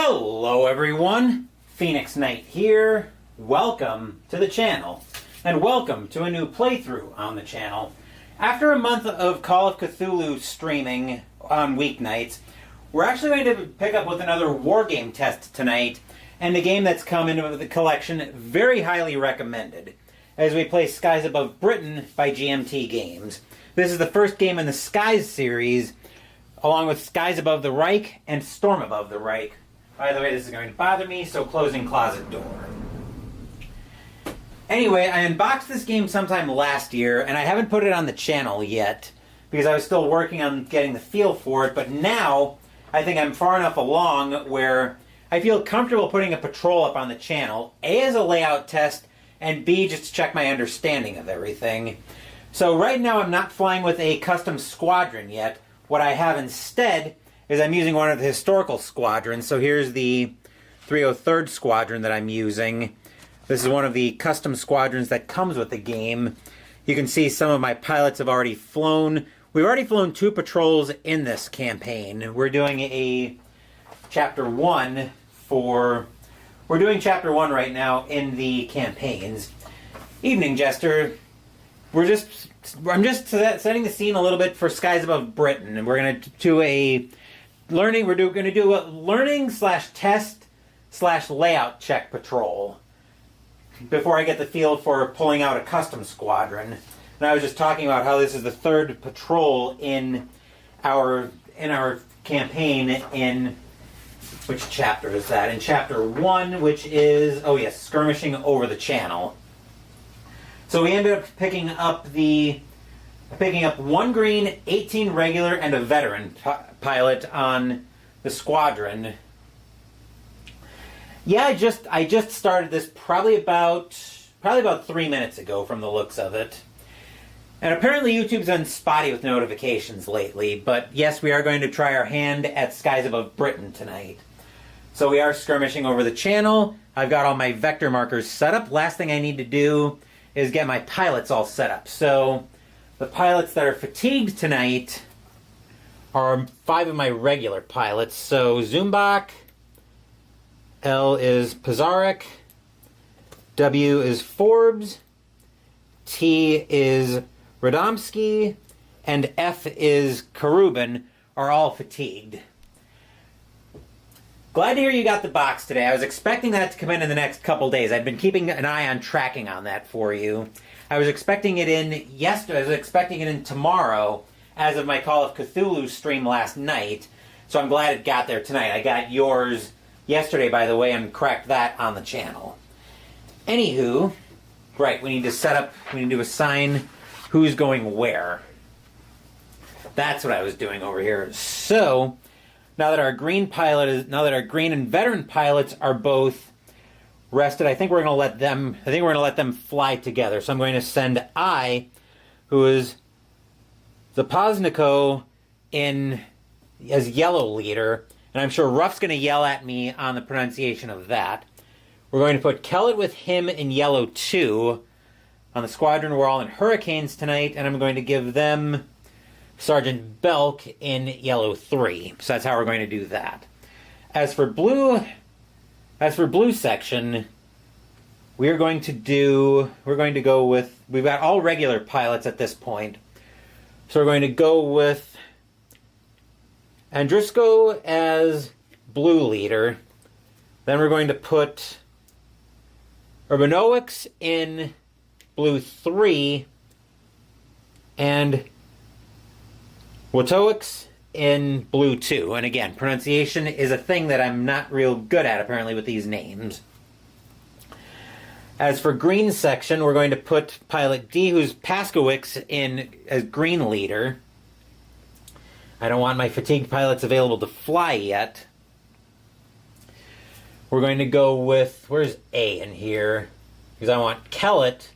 Hello everyone, Phoenix Knight here. Welcome to the channel, and welcome to a new playthrough on the channel. After a month of Call of Cthulhu streaming on weeknights, we're actually going to pick up with another war game test tonight, and a game that's come into the collection very highly recommended, as we play Skies Above Britain by GMT Games. This is the first game in the Skies series, along with Skies Above the Reich and Storm Above the Reich. By the way, this is going to bother me, so closing closet door. Anyway, I unboxed this game sometime last year, and I haven't put it on the channel yet, because I was still working on getting the feel for it, but now I think I'm far enough along where I feel comfortable putting a patrol up on the channel, A, as a layout test, and B, just to check my understanding of everything. So right now I'm not flying with a custom squadron yet. What I have instead is I'm using one of the historical squadrons. So here's the 303rd Squadron that I'm using. This is one of the custom squadrons that comes with the game. You can see some of my pilots have already flown. We've already flown 2 patrols in this campaign. We're doing a Chapter 1 for... We're doing Chapter 1 right now in the campaigns. Evening, Jester. I'm just setting the scene a little bit for Skies Above Britain, and we're going to do a learning. We're going to do a learning / test / layout check patrol before I get the feel for pulling out a custom squadron. And I was just talking about how this is the 3rd patrol in our campaign. In which chapter is that? In Chapter 1, which is skirmishing over the Channel. So we ended up picking up 1 green, 18 regular, and a veteran pilot on the squadron. Yeah, I just started this probably about 3 minutes ago from the looks of it. And apparently YouTube's been spotty with notifications lately, but yes, we are going to try our hand at Skies Above Britain tonight. So we are skirmishing over the Channel. I've got all my vector markers set up. Last thing I need to do is get my pilots all set up. So the pilots that are fatigued tonight are 5 of my regular pilots. So Zumbach, L is Pizarnik, W is Forbes, T is Radomski, and F is Karubin, are all fatigued. Glad to hear you got the box today. I was expecting that to come in the next couple days. I've been keeping an eye on tracking on that for you. I was expecting it in yesterday. I was expecting it in tomorrow, as of my Call of Cthulhu stream last night. So I'm glad it got there tonight. I got yours yesterday, by the way, and cracked that on the channel. Anywho, right, we need to assign who's going where. That's what I was doing over here. So now that our green and veteran pilots are both rested, I think we're going to let them fly together. So I'm going to send I, who is the Posnico as yellow leader, and I'm sure Ruff's going to yell at me on the pronunciation of that. We're going to put Kellett with him in yellow 2. On the squadron, we're all in hurricanes tonight, and I'm going to give them Sergeant Belk in yellow 3. So that's how we're going to do that. As for blue section, we're going to go with, we've got all regular pilots at this point. So we're going to go with Andrisko as blue leader. Then we're going to put Urbanowicz in blue 3 and Wojtowicz in blue 2. And again, pronunciation is a thing that I'm not real good at, apparently, with these names. As for green section, we're going to put Pilot D, who's Paskowicz, in as green leader. I don't want my fatigued pilots available to fly yet. We're going to go with... Where's A in here? Because I want Kellett.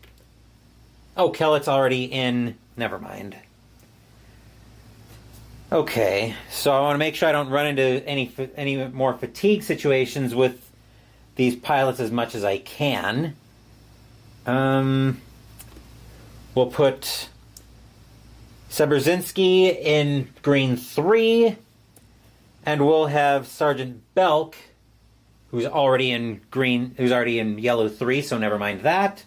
Oh, Kellett's already in... Never mind. Okay, so I want to make sure I don't run into any more fatigue situations with these pilots as much as I can. We'll put Seberzinski in green 3, and we'll have Sergeant Belk who's already in green, who's already in yellow 3, so never mind that.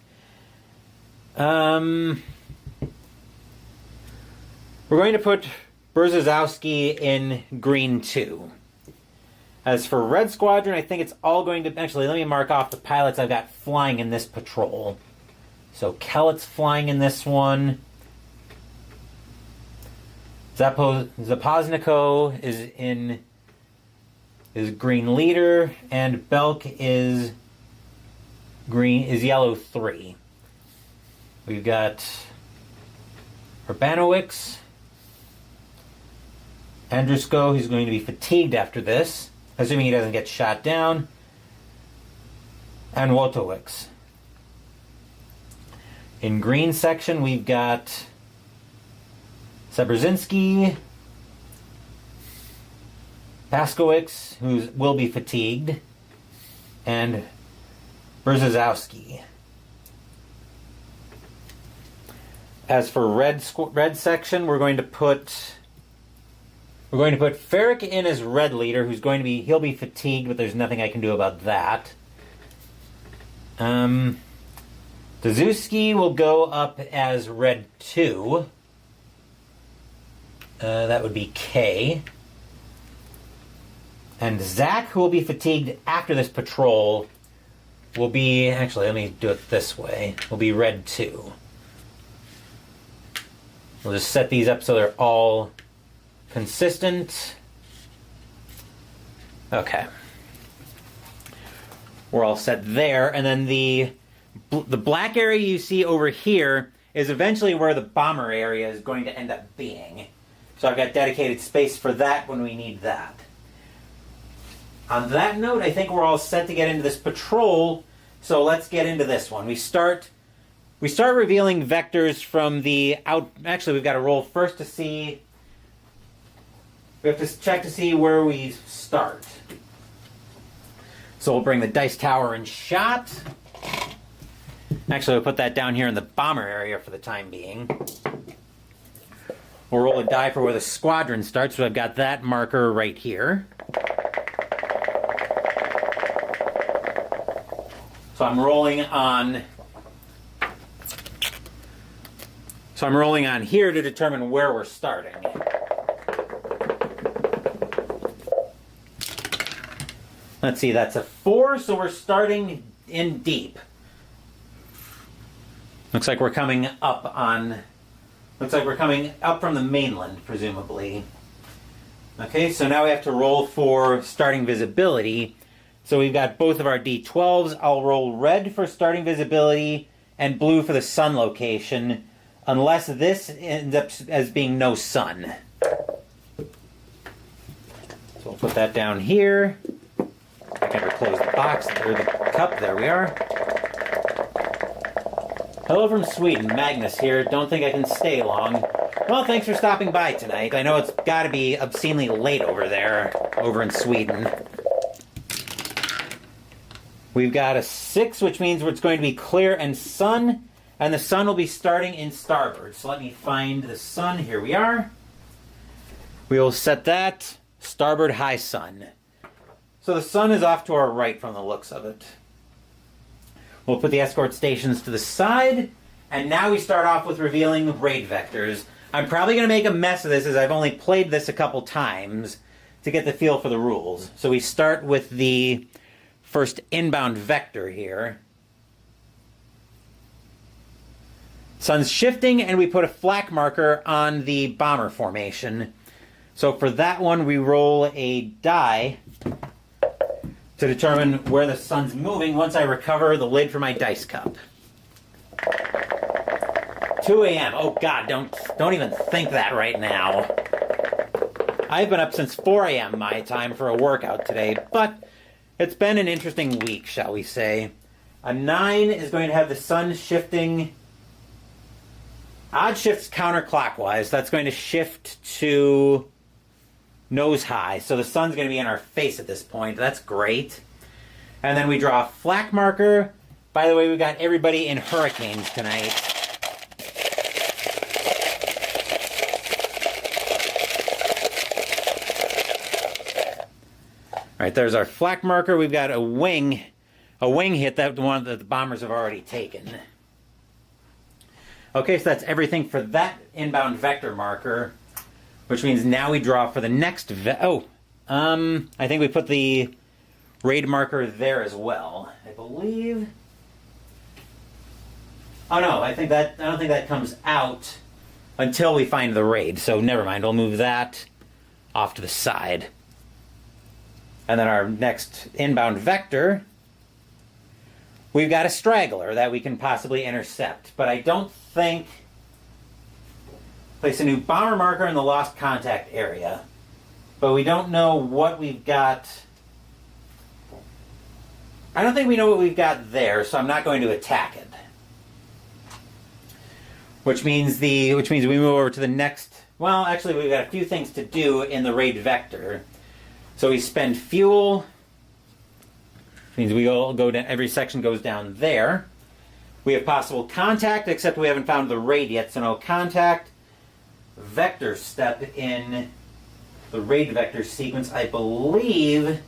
We're going to put Berzozowski in green 2. As for Red Squadron, I think it's all going to... Actually, let me mark off the pilots I've got flying in this patrol. So Kellett's flying in this one. Zapoznico is green leader, and Belk is yellow 3. We've got Urbanowicz, Andrusko, who's going to be fatigued after this, assuming he doesn't get shot down, and Wotowicz. In green section, we've got Sebrzinski, Paskowicz, who will be fatigued, and Berzozowski. As for red section, we're going to put Ferrick in as red leader, he'll be fatigued, but there's nothing I can do about that. Dazuski will go up as red 2. That would be K. And Zach, who will be fatigued after this patrol, will be... Actually, let me do it this way. Will be red 2. We'll just set these up so they're all consistent. Okay. We're all set there. And then the black area you see over here is eventually where the bomber area is going to end up being. So I've got dedicated space for that when we need that. On that note, I think we're all set to get into this patrol, so let's get into this one. We start revealing vectors from the out... Actually, we've got to roll first to see... We have to check to see where we start. So we'll bring the dice tower in shot. Actually, we'll put that down here in the bomber area for the time being. We'll roll a die for where the squadron starts, so I've got that marker right here. So I'm rolling on here to determine where we're starting. Let's see, that's a 4, so we're starting in deep. Looks like we're coming up from the mainland, presumably. Okay, so now we have to roll for starting visibility. So we've got both of our D12s. I'll roll red for starting visibility and blue for the sun location, unless this ends up as being no sun. So we'll put that down here. I can never close the box, or the cup. There we are. Hello from Sweden, Magnus here. Don't think I can stay long. Well, thanks for stopping by tonight. I know it's got to be obscenely late over there, over in Sweden. We've got a 6, which means it's going to be clear and sun, and the sun will be starting in starboard. So let me find the sun. Here we are. We will set that starboard high sun. So the sun is off to our right from the looks of it. We'll put the escort stations to the side, and now we start off with revealing raid vectors. I'm probably going to make a mess of this, as I've only played this a couple times to get the feel for the rules. So we start with the first inbound vector here. Sun's shifting, and we put a flak marker on the bomber formation. So for that one, we roll a die to determine where the sun's moving once I recover the lid for my dice cup. 2 a.m. Oh God, don't even think that right now. I've been up since 4 a.m. my time for a workout today, but it's been an interesting week, shall we say. A 9 is going to have the sun shifting. Odd shifts counterclockwise. That's going to shift to nose high. So the sun's going to be in our face at this point. That's great. And then we draw a flak marker. By the way, we got everybody in hurricanes tonight. right, there's our flak marker. We've got a wing hit, that one that the bombers have already taken. Okay, so that's everything for that inbound vector marker, which means now we draw for the next I think we put the raid marker there as well, I believe. Oh no, I don't think that comes out until we find the raid, so never mind, we'll move that off to the side. And then our next inbound vector, we've got a straggler that we can possibly intercept, but I don't think... Place a new bomber marker in the lost contact area, but we don't know what we've got. I don't think we know what we've got there, so I'm not going to attack it. Which means we move over to the next... Well, actually, we've got a few things to do in the raid vector. So we spend fuel, which means we all go down, every section goes down there. We have possible contact, except we haven't found the raid yet, so no contact. Vector step in the raid vector sequence, I believe.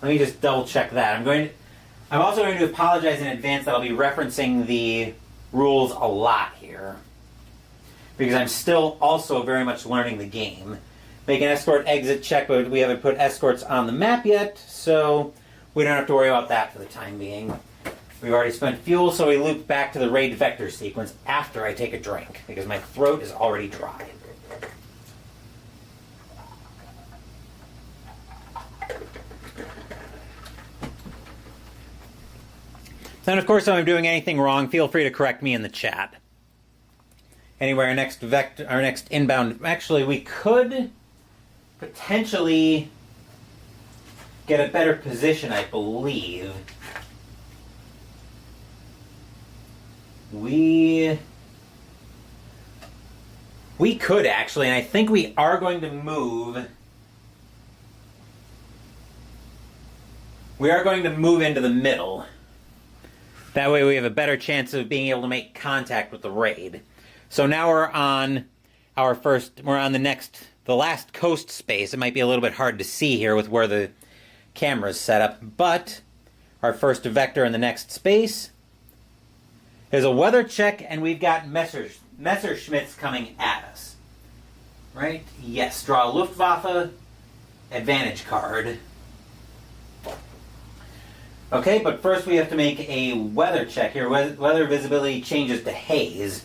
Let me just double check that. I'm also going to apologize in advance that I'll be referencing the rules a lot here, because I'm still also very much learning the game. Make an escort exit check, but we haven't put escorts on the map yet, so we don't have to worry about that for the time being. We've already spent fuel, so we loop back to the raid vector sequence after I take a drink, because my throat is already dry. And of course, if I'm doing anything wrong, feel free to correct me in the chat. Anyway, our next inbound... Actually, we could potentially get a better position, I believe. We could, actually, and I think we are going to move... We are going to move into the middle. That way we have a better chance of being able to make contact with the raid. So now we're on the last coast space. It might be a little bit hard to see here with where the camera's set up, but our first vector in the next space is a weather check, and we've got Messerschmitts coming at us. Right? Yes, draw a Luftwaffe advantage card. Okay, but first we have to make a weather check here. Weather visibility changes to haze.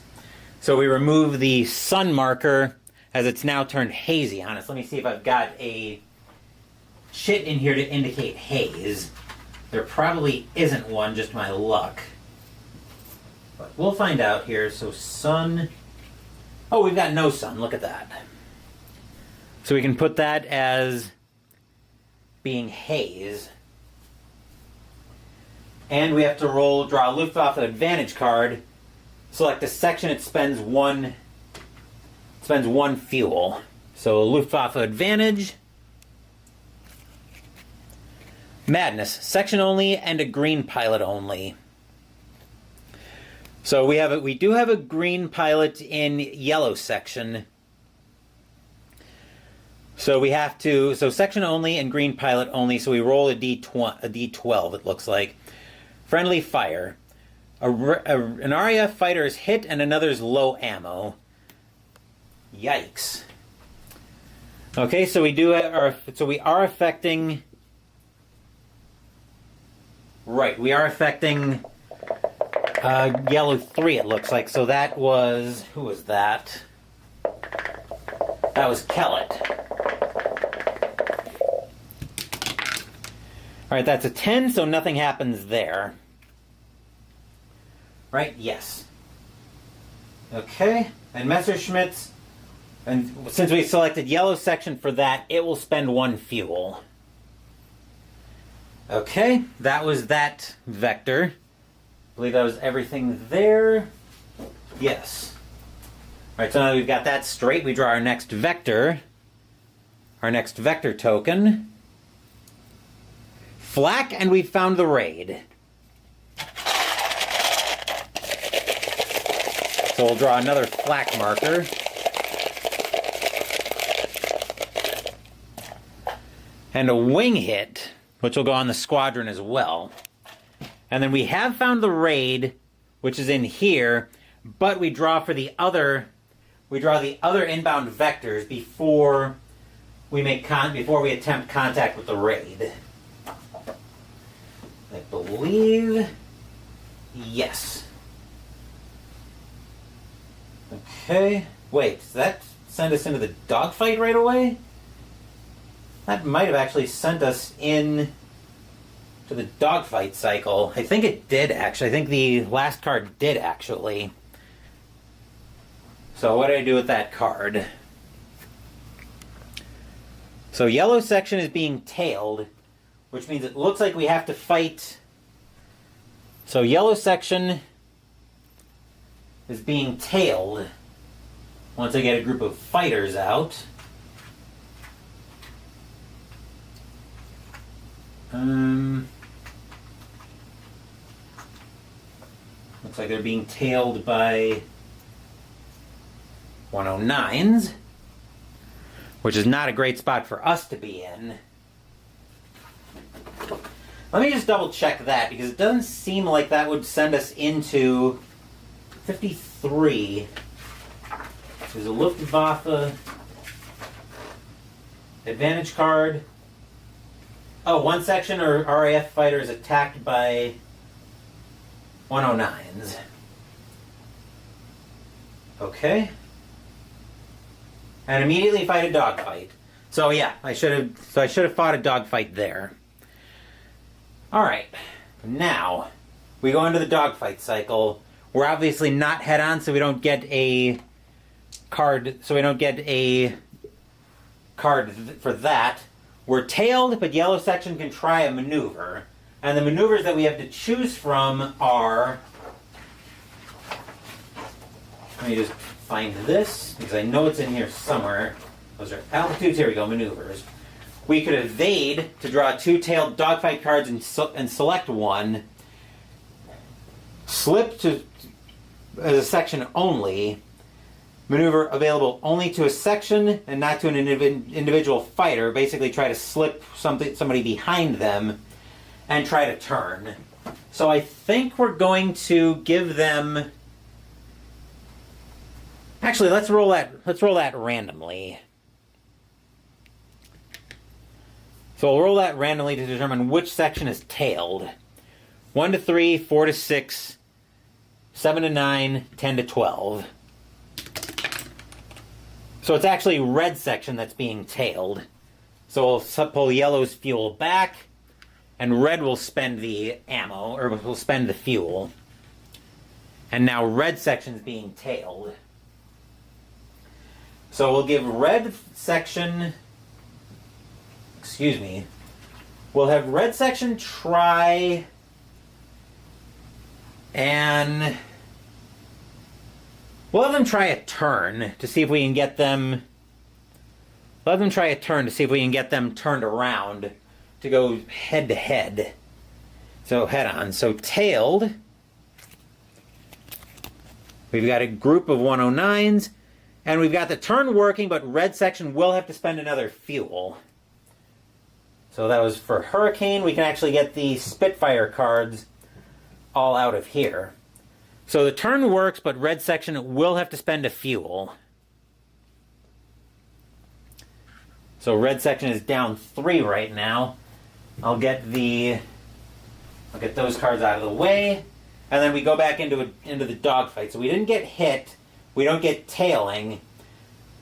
So we remove the sun marker as it's now turned hazy on us. Let me see if I've got a chit in here to indicate haze. There probably isn't one, just my luck. But we'll find out here. So sun... Oh, we've got no sun. Look at that. So we can put that as being haze. And we have to draw a Luftwaffe advantage card. Select a section, it spends one fuel. So Luftwaffe advantage. Madness, section only and a green pilot only. So we do have a green pilot in yellow section. So section only and green pilot only, so we roll a D12, it looks like. Friendly fire. An RAF fighter is hit and another's low ammo. Yikes. Okay, so we are affecting... Right, we are affecting yellow 3, it looks like. So that was... Who was that? That was Kellett. Alright, that's a 10, so nothing happens there. Right? Yes. Okay, and Messerschmitts, and since we selected yellow section for that, it will spend one fuel. Okay, that was that vector. I believe that was everything there. Yes. Alright, so now we've got that straight. We draw our next vector. Our next vector token. Flak, and we've found the raid. So we'll draw another flak marker. and a wing hit, which will go on the squadron as well. And then we have found the raid, which is in here, but we draw the other inbound vectors before we attempt contact with the raid. I believe, yes. Okay, wait, does that send us into the dogfight right away? That might have actually sent us in to the dogfight cycle. I think it did, actually. I think the last card did, actually. So what do I do with that card? So yellow section is being tailed, which means it looks like we have to fight. So yellow section is being tailed once I get a group of fighters out. Looks like they're being tailed by 109s, which is not a great spot for us to be in. Let me just double check that, because it doesn't seem like that would send us into 53. There's a Luftwaffe advantage card. Oh, one section or RAF fighter is attacked by 109s. Okay. And immediately fight a dogfight. So yeah, I should have fought a dogfight there. All right. Now we go into the dogfight cycle. We're obviously not head on, so we don't get a card. So we don't get a card for that. We're tailed, but yellow section can try a maneuver. And the maneuvers that we have to choose from are... Let me just find this, because I know it's in here somewhere. Those are altitudes. Here we go, maneuvers. We could evade to draw 2 tailed dogfight cards and select one. Slip to as a section only. Maneuver available only to a section and not to an individual fighter. Basically try to slip somebody behind them and try to turn. So I think we're going to give them... Actually, let's roll that randomly. So we'll roll that randomly to determine which section is tailed. 1 to 3, 4 to 6, 7 to 9, 10 to 12. So it's actually red section that's being tailed. So we'll pull yellow's fuel back, and red will spend the ammo, or will spend the fuel. And now red section's being tailed. So we'll give red section... Excuse me. We'll have red section try... And... We'll have them try a turn to see if we can get them... We'll have them try a turn to see if we can get them turned around to go head to head. So head on. So tailed. We've got a group of 109s. And we've got the turn working, but red section will have to spend another fuel. So that was for Hurricane. We can actually get the Spitfire cards all out of here. So the turn works, but red section will have to spend a fuel. So red section is down 3 right now. I'll get those cards out of the way, and then we go back into the dogfight. So we didn't get hit. We don't get tailing.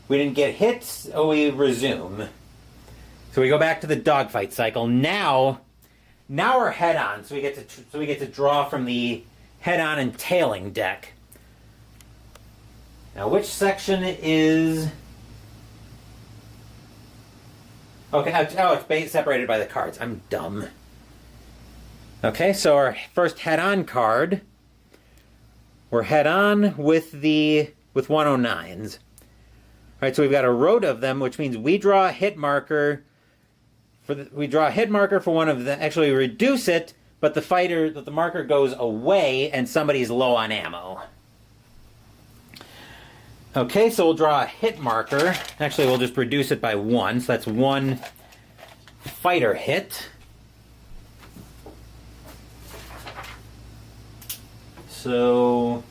We didn't get hit, so we resume. So we go back to the dogfight cycle. Now we're head on. So we get to draw from the head on and tailing deck. Now which section is... Okay, oh, it's separated by the cards. I'm dumb. Okay, so our first head on card, we're head on with 109s. All right, so we've got a road of them, which means we draw a hit marker. We draw a hit marker for one of them. Actually, we reduce it, but the marker goes away, and somebody's low on ammo. Okay, so we'll draw a hit marker. Actually, we'll just reduce it by 1, so that's 1 fighter hit. So,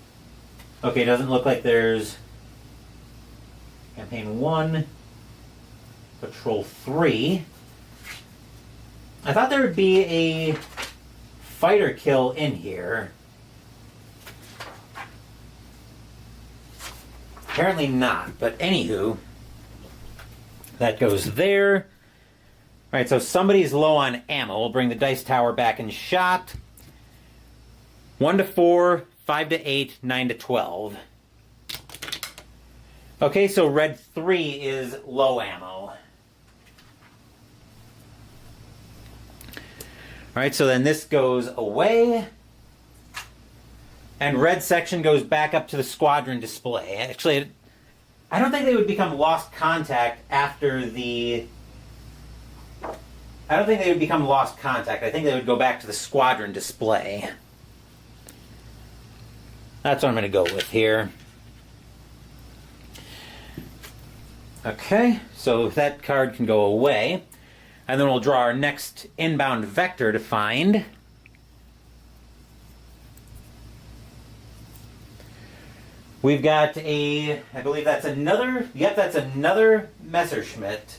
okay, it doesn't look like there's campaign 1, patrol 3. I thought there would be a fighter kill in here. Apparently not, but anywho, that goes there. Alright, so somebody's low on ammo. We'll bring the dice tower back in shot. 1 to 4, 5 to 8, 9 to 12. Okay, so red 3 is low ammo. Alright, so then this goes away. And red section goes back up to the squadron display. Actually, I don't think they would become lost contact after the... I don't think they would become lost contact. I think they would go back to the squadron display. That's what I'm going to go with here. Okay, so that card can go away. And then we'll draw our next inbound vector to find. We've got I believe that's another, yep, that's another Messerschmitt.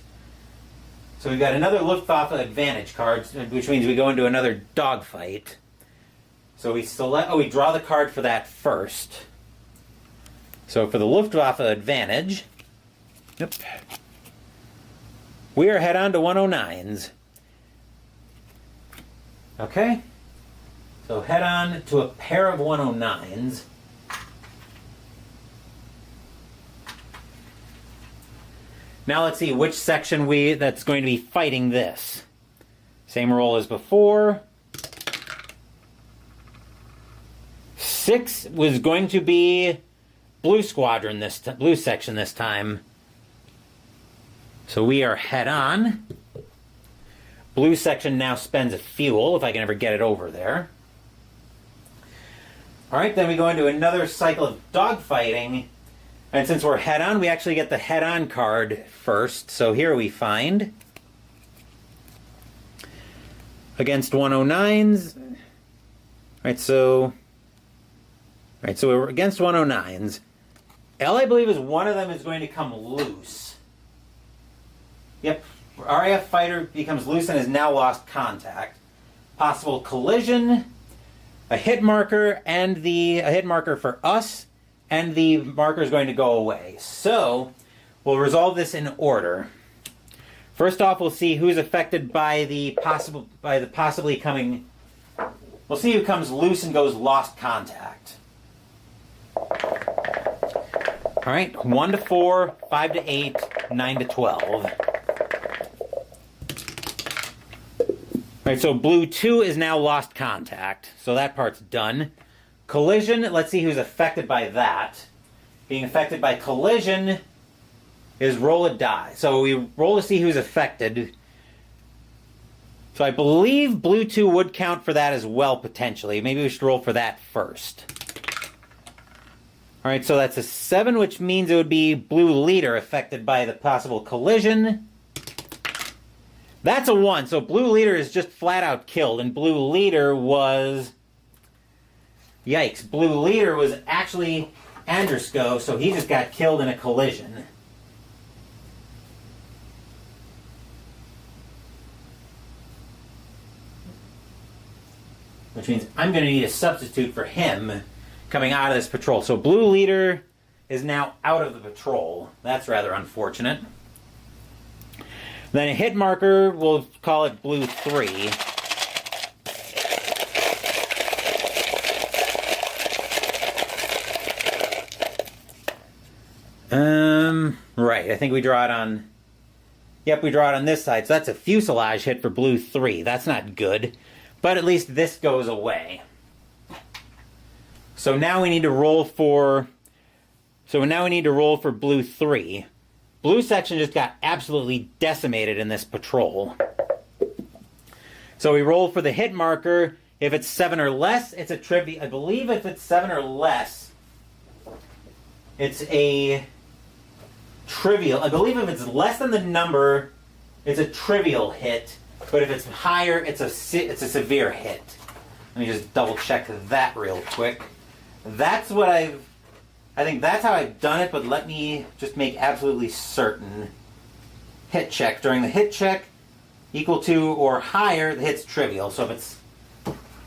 So we've got another Luftwaffe advantage card, which means we go into another dogfight. So we we draw the card for that first. So for the Luftwaffe advantage, yep, we are head on to 109s. Okay, so head on to a pair of 109s. Now let's see which section that's going to be fighting this. Same roll as before. 6 was going to be blue squadron blue section this time. So we are head on. Blue section now spends a fuel if I can ever get it over there. All right, then we go into another cycle of dogfighting. And since we're head-on, we actually get the head-on card first. So here we find against 109s. So we're against 109s. L, I believe, is one of them is going to come loose. Yep, RAF fighter becomes loose and has now lost contact. Possible collision, a hit marker, and a hit marker for us. And the marker is going to go away. So, we'll resolve this in order. First off, we'll see who's affected by the possibly coming... We'll see who comes loose and goes lost contact. Alright, 1 to 4, 5 to 8, 9 to 12. Alright, so blue 2 is now lost contact. So that part's done. Collision, let's see who's affected by that. Being affected by collision is roll a die. So we roll to see who's affected. So I believe blue 2 would count for that as well, potentially. Maybe we should roll for that first. Alright, so that's a 7, which means it would be blue leader affected by the possible collision. That's a 1, so blue leader is just flat out killed, and blue leader was... Yikes, blue leader was actually Andrusko, so he just got killed in a collision. Which means I'm going to need a substitute for him coming out of this patrol. So blue leader is now out of the patrol. That's rather unfortunate. Then a hit marker, we'll call it blue 3. Right, I think we draw it on... Yep, we draw it on this side. So that's a fuselage hit for blue 3. That's not good. But at least this goes away. So now we need to roll for... blue 3. Blue section just got absolutely decimated in this patrol. So we roll for the hit marker. If it's 7 or less, it's a trivia. I believe if it's 7 or less, it's a trivial. I believe if it's less than the number, it's a trivial hit. But if it's higher, it's a severe hit. Let me just double check that real quick. That's what I think that's how I've done it, but let me just make absolutely certain. Hit check. During the hit check, equal to or higher, the hit's trivial. So if it's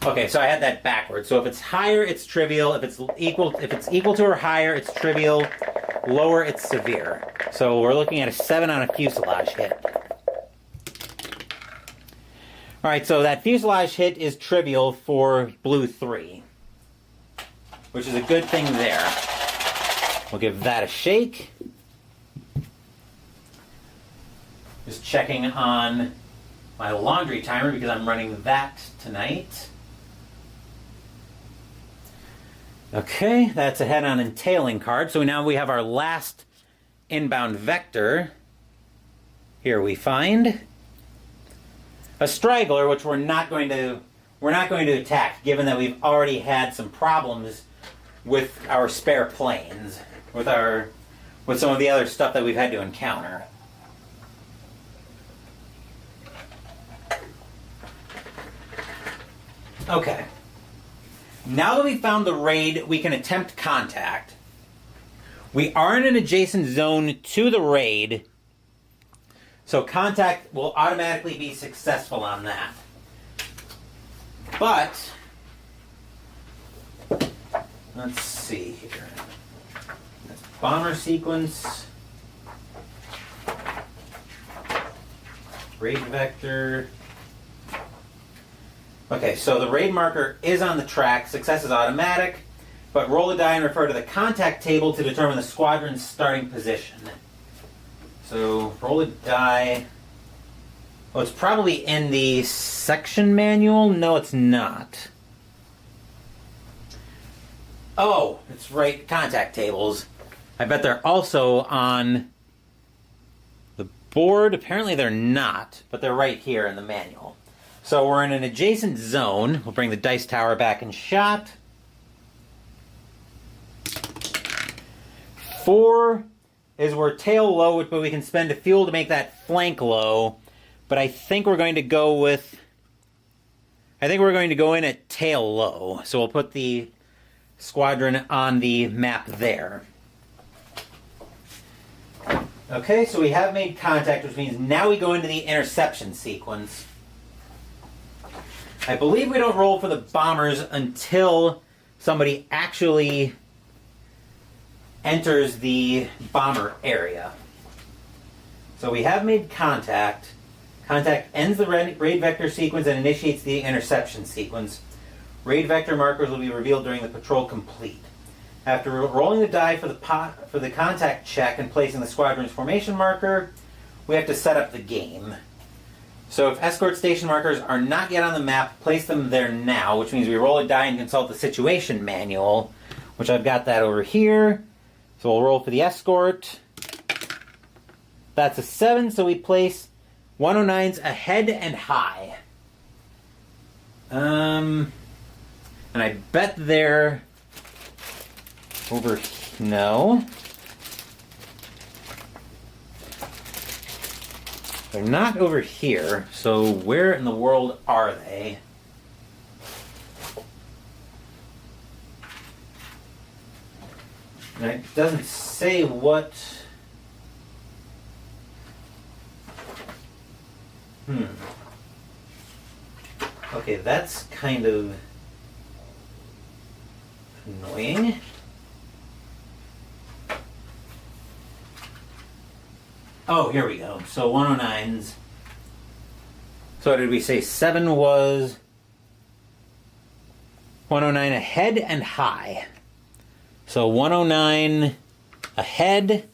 okay, so I had that backwards. So if it's higher, it's trivial. If it's equal to or higher, it's trivial. Lower, it's severe. So we're looking at a 7 on a fuselage hit. All right, so that fuselage hit is trivial for blue 3, which is a good thing there. We'll give that a shake. Just checking on my laundry timer because I'm running that tonight. Okay, that's a head-on entailing card. So now we have our last inbound vector. Here we find a straggler, which we're not going to attack, given that we've already had some problems with our spare planes, with some of the other stuff that we've had to encounter. Okay. Now that we've found the raid, we can attempt contact. We are in an adjacent zone to the raid, so contact will automatically be successful on that. But, let's see here. That's bomber sequence. Raid vector. Okay, so the raid marker is on the track. Success is automatic, but roll a die and refer to the contact table to determine the squadron's starting position. So roll a die. Oh, it's probably in the section manual. No, it's not. Oh, it's right. Contact tables. I bet they're also on the board. Apparently they're not, but they're right here in the manual. So we're in an adjacent zone. We'll bring the dice tower back in shot. 4 is we're tail low, but we can spend a fuel to make that flank low. But I think we're going to go in at tail low. So we'll put the squadron on the map there. Okay, so we have made contact, which means now we go into the interception sequence. I believe we don't roll for the bombers until somebody actually enters the bomber area. So we have made contact. Contact ends the raid vector sequence and initiates the interception sequence. Raid vector markers will be revealed during the patrol complete. After rolling the die for the contact check and placing the squadron's formation marker, we have to set up the game. So if escort station markers are not yet on the map, place them there now, which means we roll a die and consult the situation manual, which I've got that over here. So we'll roll for the escort. That's a 7, so we place 109s ahead and high. And I bet they're over... No. They're not over here, so where in the world are they? And it doesn't say what... Okay, that's kind of annoying. Oh, here we go. So 109s. So what did we say? 7 was 109 ahead and high. So 109 ahead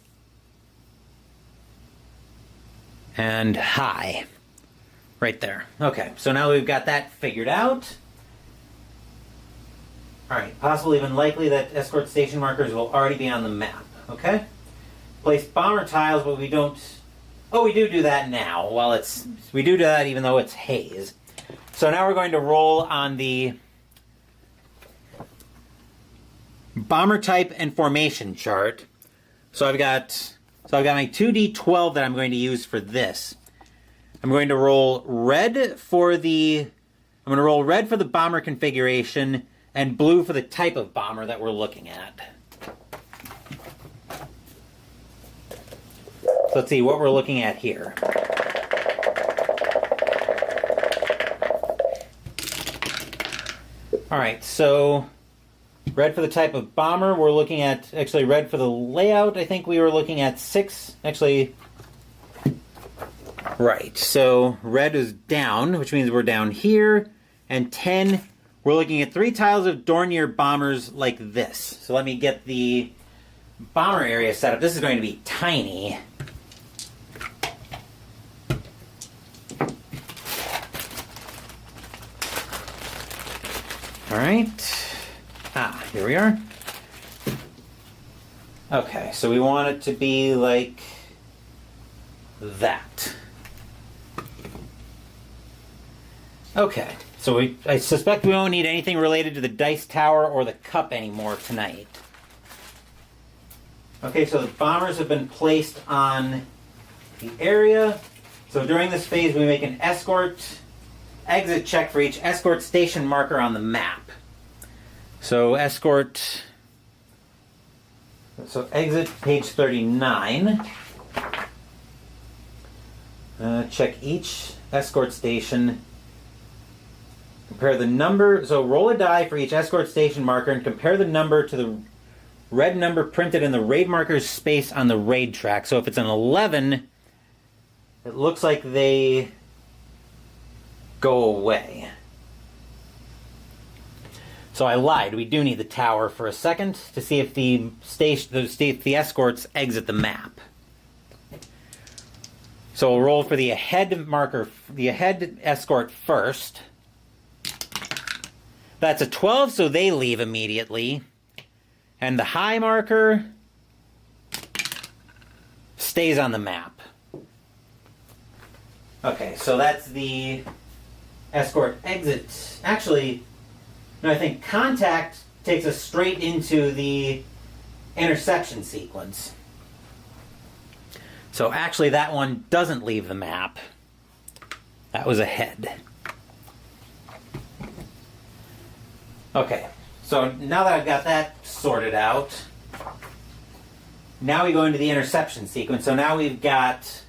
and high. Right there. Okay, so now we've got that figured out. Alright, possible, even likely that escort station markers will already be on the map. Okay? Place bomber tiles, but we don't... Oh, we do that now. Well, we do that even though it's haze. So now we're going to roll on the bomber type and formation chart. So I've got my 2d12 that I'm going to use for this. I'm going to roll red for the bomber configuration and blue for the type of bomber that we're looking at. So let's see what we're looking at here. All right, so red for the type of bomber. We're looking at, actually red for the layout. I think we were looking at 6, actually. Right, so red is down, which means we're down here. And 10, we're looking at 3 tiles of Dornier bombers like this. So let me get the bomber area set up. This is going to be tiny. All right. Here we are. Okay, so we want it to be like that. Okay, so I suspect we won't need anything related to the dice tower or the cup anymore tonight. Okay, so the bombers have been placed on the area. So during this phase, we make an escort exit check for each escort station marker on the map. So exit page 39. Check each escort station. Compare the number. So roll a die for each escort station marker and compare the number to the red number printed in the raid marker's space on the raid track. So if it's an 11, it looks like they go away. So I lied. We do need the tower for a second to see if the escorts exit the map. So we'll roll for the ahead marker, the ahead escort first. That's a 12, so they leave immediately. And the high marker stays on the map. Okay, so that's the escort exit. Actually, no, I think contact takes us straight into the interception sequence. So actually that one doesn't leave the map. That was ahead. Okay, so now that I've got that sorted out, now we go into the interception sequence. So now we've got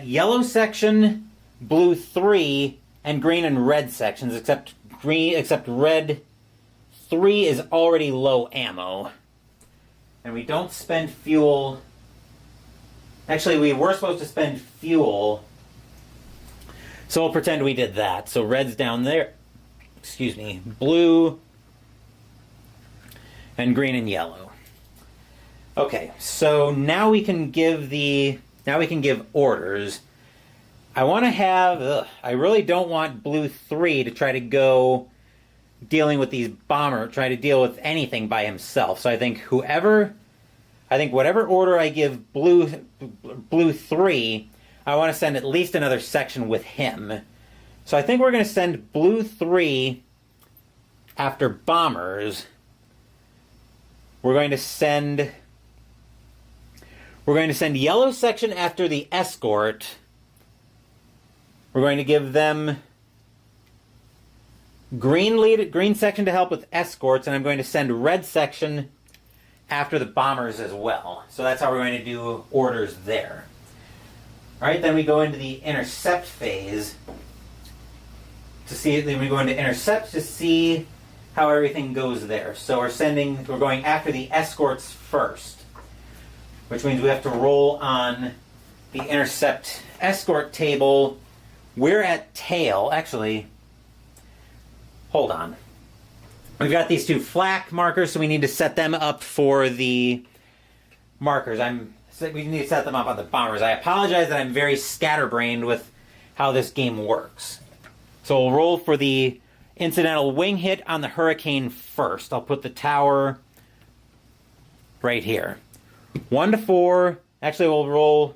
yellow section, blue 3, and green and red sections, except red 3 is already low ammo. And we don't spend fuel. Actually, we were supposed to spend fuel. So we'll pretend we did that. So red's down there. Excuse me. Blue and green and yellow. Okay, so now we can give orders. I want to have, I really don't want blue 3 to try to go dealing with these try to deal with anything by himself. So I think whatever order I give blue 3, I want to send at least another section with him. So I think we're going to send blue 3 after bombers. We're going to send yellow section after the escort. We're going to give them green section to help with escorts, and I'm going to send red section after the bombers as well. So that's how we're going to do orders there. All right, then we go into the intercept phase then we go into intercept to see how everything goes there. So we're going after the escorts first, which means we have to roll on the intercept escort table. We're at tail. Actually, hold on. We've got these 2 flak markers, so we need to set them up for the markers. We need to set them up on the bombers. I apologize that I'm very scatterbrained with how this game works. So we'll roll for the incidental wing hit on the Hurricane first. I'll put the tower right here. 1 to 4. Actually, we'll roll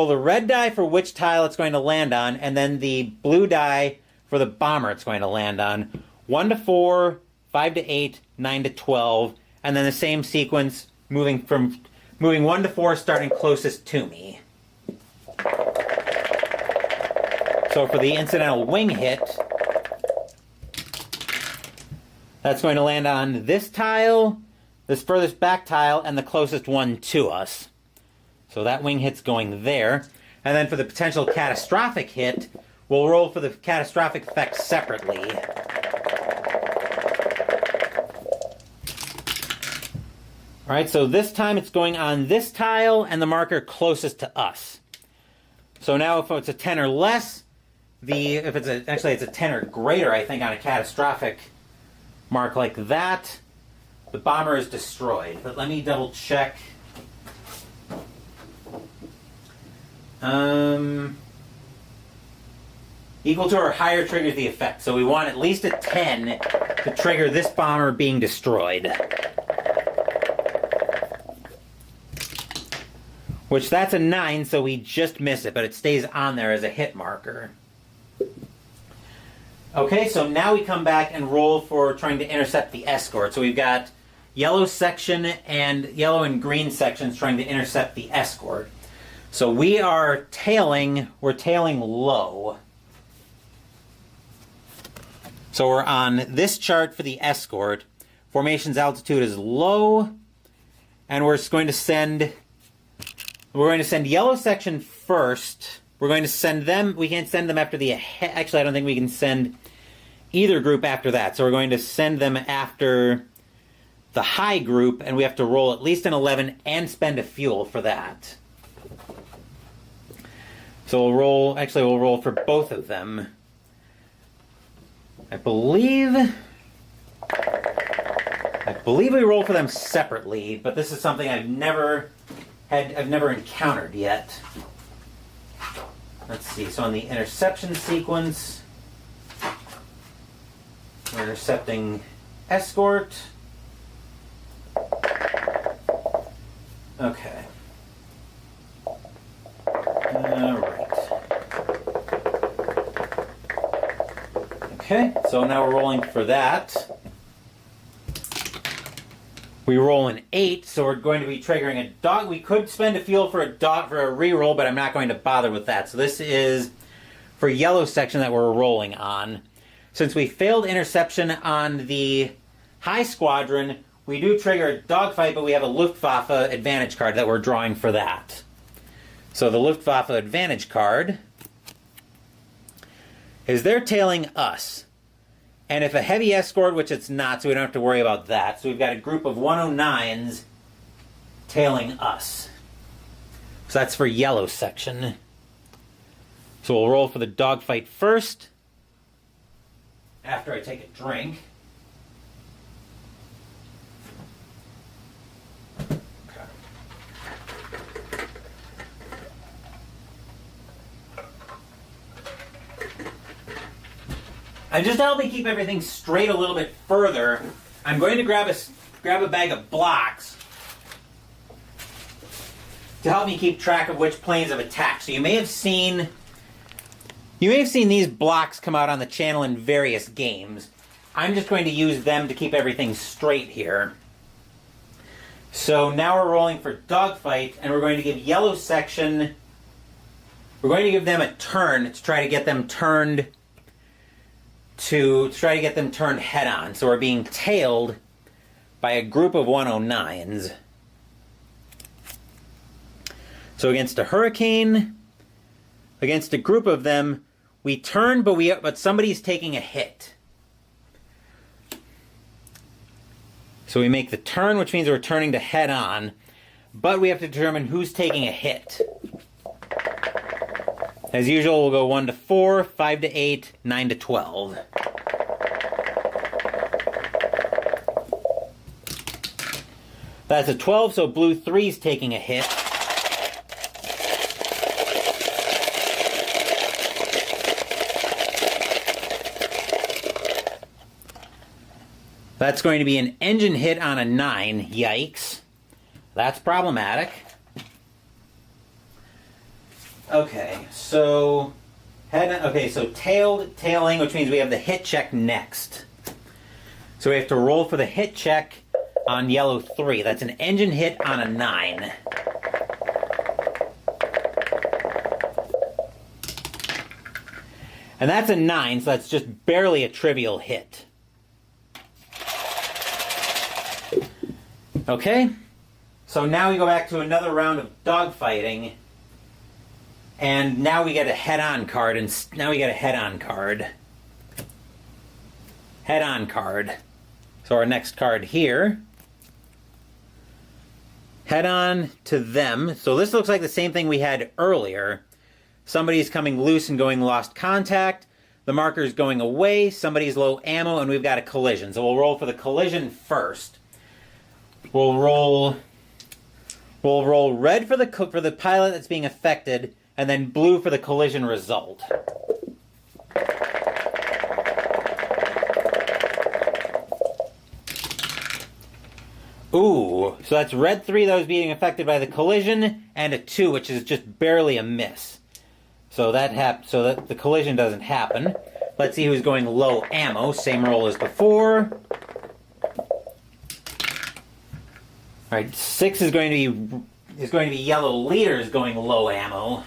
the red die for which tile it's going to land on, and then the blue die for the bomber it's going to land on. 1 to 4, 5 to 8, 9 to 12, and then the same sequence moving from moving 1 to 4, starting closest to me. So for the incidental wing hit, that's going to land on this tile, this furthest back tile, and the closest one to us. So that wing hit's going there. And then for the potential catastrophic hit, we'll roll for the catastrophic effect separately. Alright, so this time it's going on this tile and the marker closest to us. So now if it's a 10 or less, actually it's a 10 or greater, I think, on a catastrophic mark like that, the bomber is destroyed. But let me double check. Equal to or higher triggers the effect. So we want at least a 10 to trigger this bomber being destroyed. Which that's a 9, so we just miss it, but it stays on there as a hit marker. Okay, so now we come back and roll for trying to intercept the escort. So we've got yellow section and yellow and green sections trying to intercept the escort. So we're tailing low. So we're on this chart for the escort. Formation's altitude is low, and we're going to send yellow section first. We're going to send them, we can't send them after actually I don't think we can send either group after that. So we're going to send them after the high group, and we have to roll at least an 11 and spend a fuel for that. So we'll roll for both of them. I believe we roll for them separately, but this is something I've never encountered yet. Let's see, so on the interception sequence, we're intercepting escort. Okay. Alright. Okay, so now we're rolling for that. We roll an 8, so we're going to be triggering a dog. We could spend a fuel for a reroll, but I'm not going to bother with that. So this is for yellow section that we're rolling on. Since we failed interception on the high squadron, we do trigger a dogfight, but we have a Luftwaffe advantage card that we're drawing for that. So the Luftwaffe advantage card is they're tailing us. And if a heavy escort, which it's not, so we don't have to worry about that. So we've got a group of 109s tailing us. So that's for yellow section. So we'll roll for the dogfight first, after I take a drink. And just to help me keep everything straight a little bit further, I'm going to grab a bag of blocks to help me keep track of which planes have attacked. So you may have seen these blocks come out on the channel in various games. I'm just going to use them to keep everything straight here. So now we're rolling for dogfight, and we're going to give yellow section, we're going to give them a turn to try to get them turned head on. So we're being tailed by a group of 109s. So against a hurricane, against a group of them, we turn, but somebody's taking a hit. So we make the turn, which means we're turning to head on, but we have to determine who's taking a hit. As usual, we'll go 1 to 4, 5 to 8, 9 to 12. That's a 12, so blue 3's taking a hit. That's going to be an engine hit on a 9. Yikes. That's problematic. Okay, so tailing, which means we have the hit check next. So we have to roll for the hit check on yellow 3. That's an engine hit on a 9. And that's a 9, so that's just barely a trivial hit. Okay, so now we go back to another round of dogfighting. And now we get a head-on card, and now we get a head-on card. Head-on card. So our next card here. Head-on to them. So this looks like the same thing we had earlier. Somebody's coming loose and going lost contact. The marker's going away. Somebody's low ammo, and we've got a collision. So we'll roll for the collision first. We'll roll red for the pilot that's being affected, and then blue for the collision result. Ooh, so that's red 3 that was being affected by the collision, and a 2, which is just barely a miss. So that the collision doesn't happen. Let's see who's going low ammo. Same roll as before. All right, 6 is going to be yellow leaders going low ammo.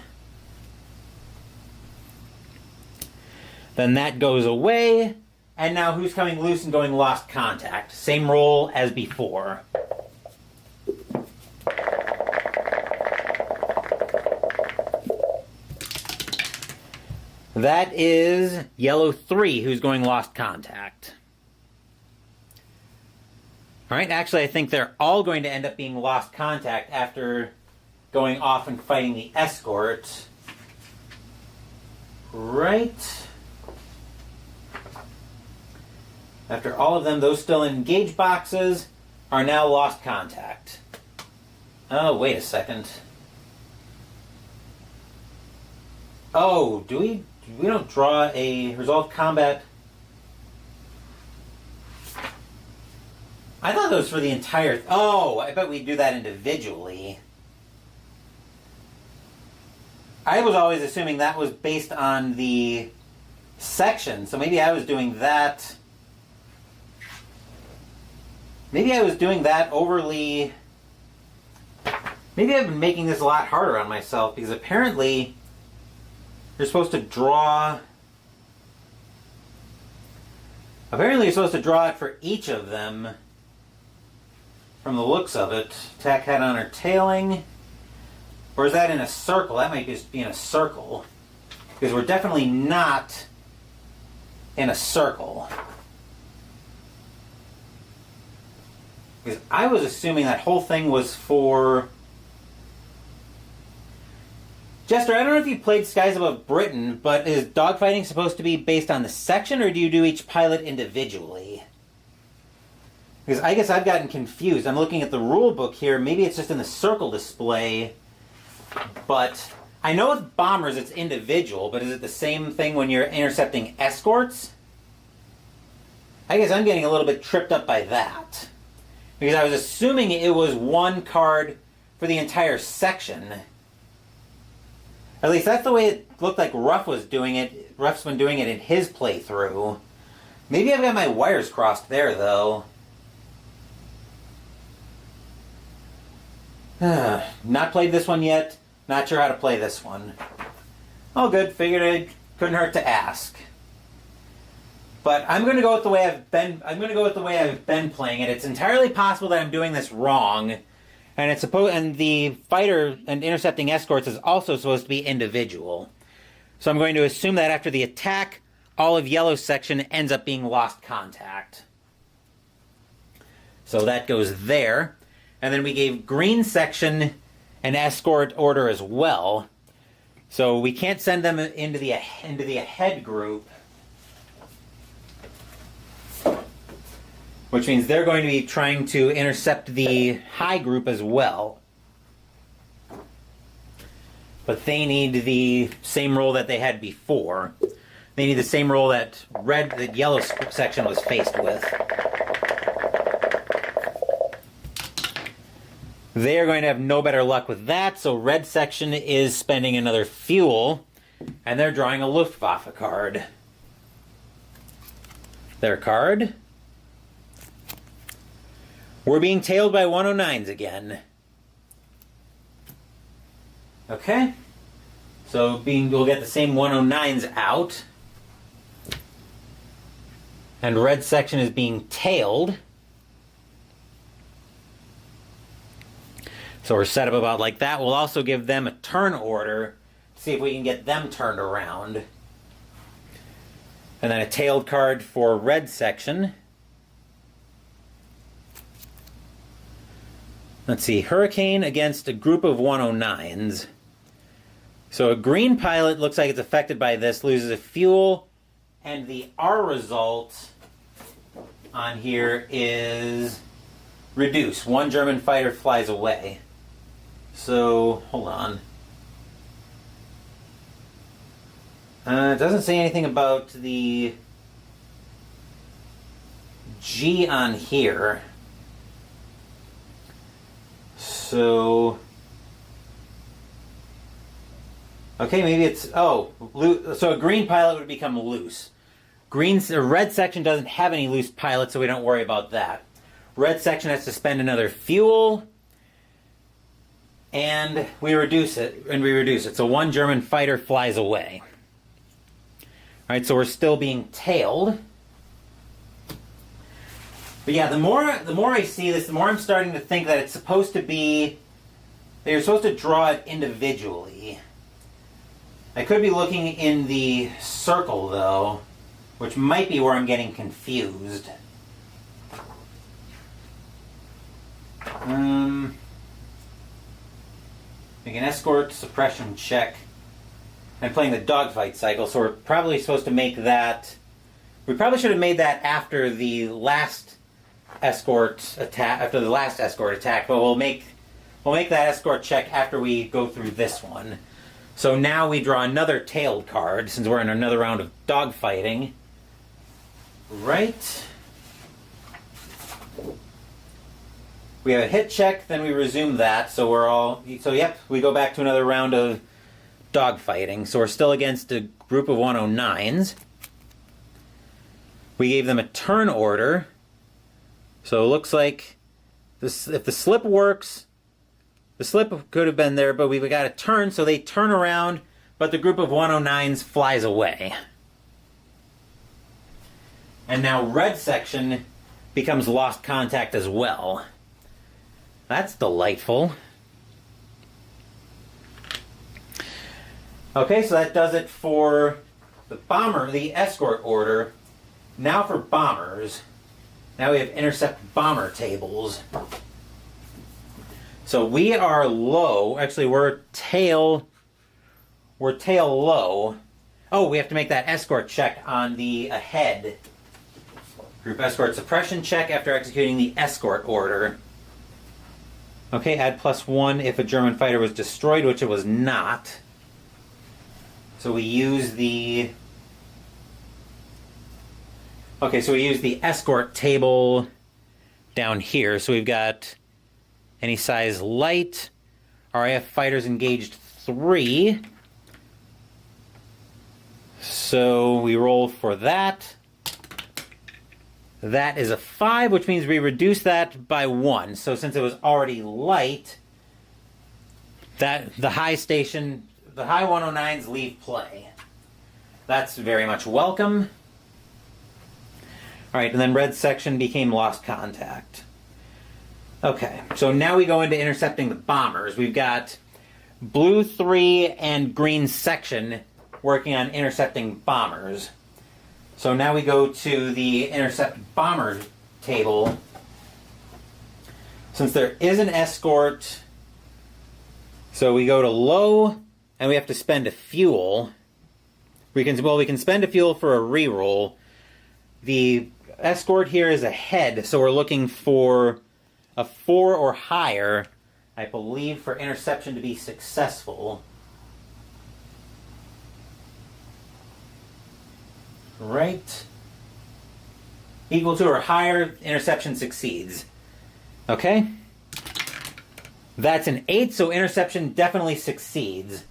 Then that goes away, and now who's coming loose and going lost contact? Same roll as before. That is yellow 3 who's going lost contact. All right, actually I think they're all going to end up being lost contact after going off and fighting the escort. Right. After all of them, those still in engaged boxes are now lost contact. Oh, wait a second. Oh, do we don't draw a resolved combat? I thought that was for the entire... Oh, I bet we do that individually. I was always assuming that was based on the section, so maybe I was doing that... Maybe I was doing that overly... Maybe I've been making this a lot harder on myself, because apparently you're supposed to draw... Apparently you're supposed to draw it for each of them, from the looks of it. Attack head-on or tailing. Or is that in a circle? That might just be in a circle. Because we're definitely not in a circle. Because I was assuming that whole thing was for... Jester, I don't know if you played Skies Above Britain, but is dogfighting supposed to be based on the section, or do you do each pilot individually? Because I guess I've gotten confused. I'm looking at the rule book here. Maybe it's just in the circle display. But I know with bombers it's individual, but is it the same thing when you're intercepting escorts? I guess I'm getting a little bit tripped up by that. Because I was assuming it was one card for the entire section. At least that's the way it looked like Ruff was doing it. Ruff's been doing it in his playthrough. Maybe I've got my wires crossed there, though. Not played this one yet. Not sure how to play this one. Oh, good. Figured it couldn't hurt to ask. But I'm going to go with the way I've been. I'm going to go with the way I've been playing it. It's entirely possible that I'm doing this wrong, and the fighter and intercepting escorts is also supposed to be individual. So I'm going to assume that after the attack, all of yellow section ends up being lost contact. So that goes there. And then we gave green section an escort order as well. So we can't send them into the ahead group. Which means they're going to be trying to intercept the high group as well. But they need the same role that they had before. They need the same role that yellow section was faced with. They are going to have no better luck with that, so red section is spending another fuel, and they're drawing a Luftwaffe card. Their card. We're being tailed by 109s again. Okay. So we'll get the same 109s out. And red section is being tailed. So we're set up about like that. We'll also give them a turn order. See if we can get them turned around. And then a tailed card for red section. Let's see, Hurricane against a group of 109s. So a green pilot looks like it's affected by this, loses a fuel, and the R result on here is reduce. One German fighter flies away. So, hold on. It doesn't say anything about the G on here. So, okay, maybe it's, so a green pilot would become loose. Red section doesn't have any loose pilots, so we don't worry about that. Red section has to spend another fuel, and we reduce it. So one German fighter flies away. All right, so we're still being tailed. But yeah, the more I see this, the more I'm starting to think that it's supposed to be, that you're supposed to draw it individually. I could be looking in the circle, though, which might be where I'm getting confused. Make an escort suppression check. I'm playing the dogfight cycle, so we're probably supposed to make that. We probably should have made that after the last escort attack. But we'll make that escort check after we go through this one. So now we draw another tailed card since we're in another round of dogfighting. Right. We have a hit check, then we resume that. So we go back to another round of dogfighting. So we're still against a group of 109s. We gave them a turn order. So it looks like this, if the slip works, the slip could have been there, but we've got a turn, so they turn around, but the group of 109s flies away. And now red section becomes lost contact as well. That's delightful. Okay, so that does it for the escort order. Now for bombers. Now we have intercept bomber tables. So we are low. Actually, we're tail low. Oh, we have to make that escort check on the ahead. Group escort suppression check after executing the escort order. Okay, add +1 if a German fighter was destroyed, which it was not. So we use the... Okay, so we use the escort table down here. So we've got any size light. RAF fighters engaged 3. So we roll for that. That is a 5, which means we reduce that by 1. So since it was already light, that the high 109s leave play. That's very much welcome. All right, and then red section became lost contact. Okay, so now we go into intercepting the bombers. We've got blue 3 and green section working on intercepting bombers. So now we go to the intercept bomber table. Since there is an escort, so we go to low, and we have to spend a fuel. We can spend a fuel for a reroll. The escort here is ahead, so we're looking for a 4 or higher, I believe, for interception to be successful. Right. Equal to or higher, interception succeeds. Okay. That's an 8, so interception definitely succeeds.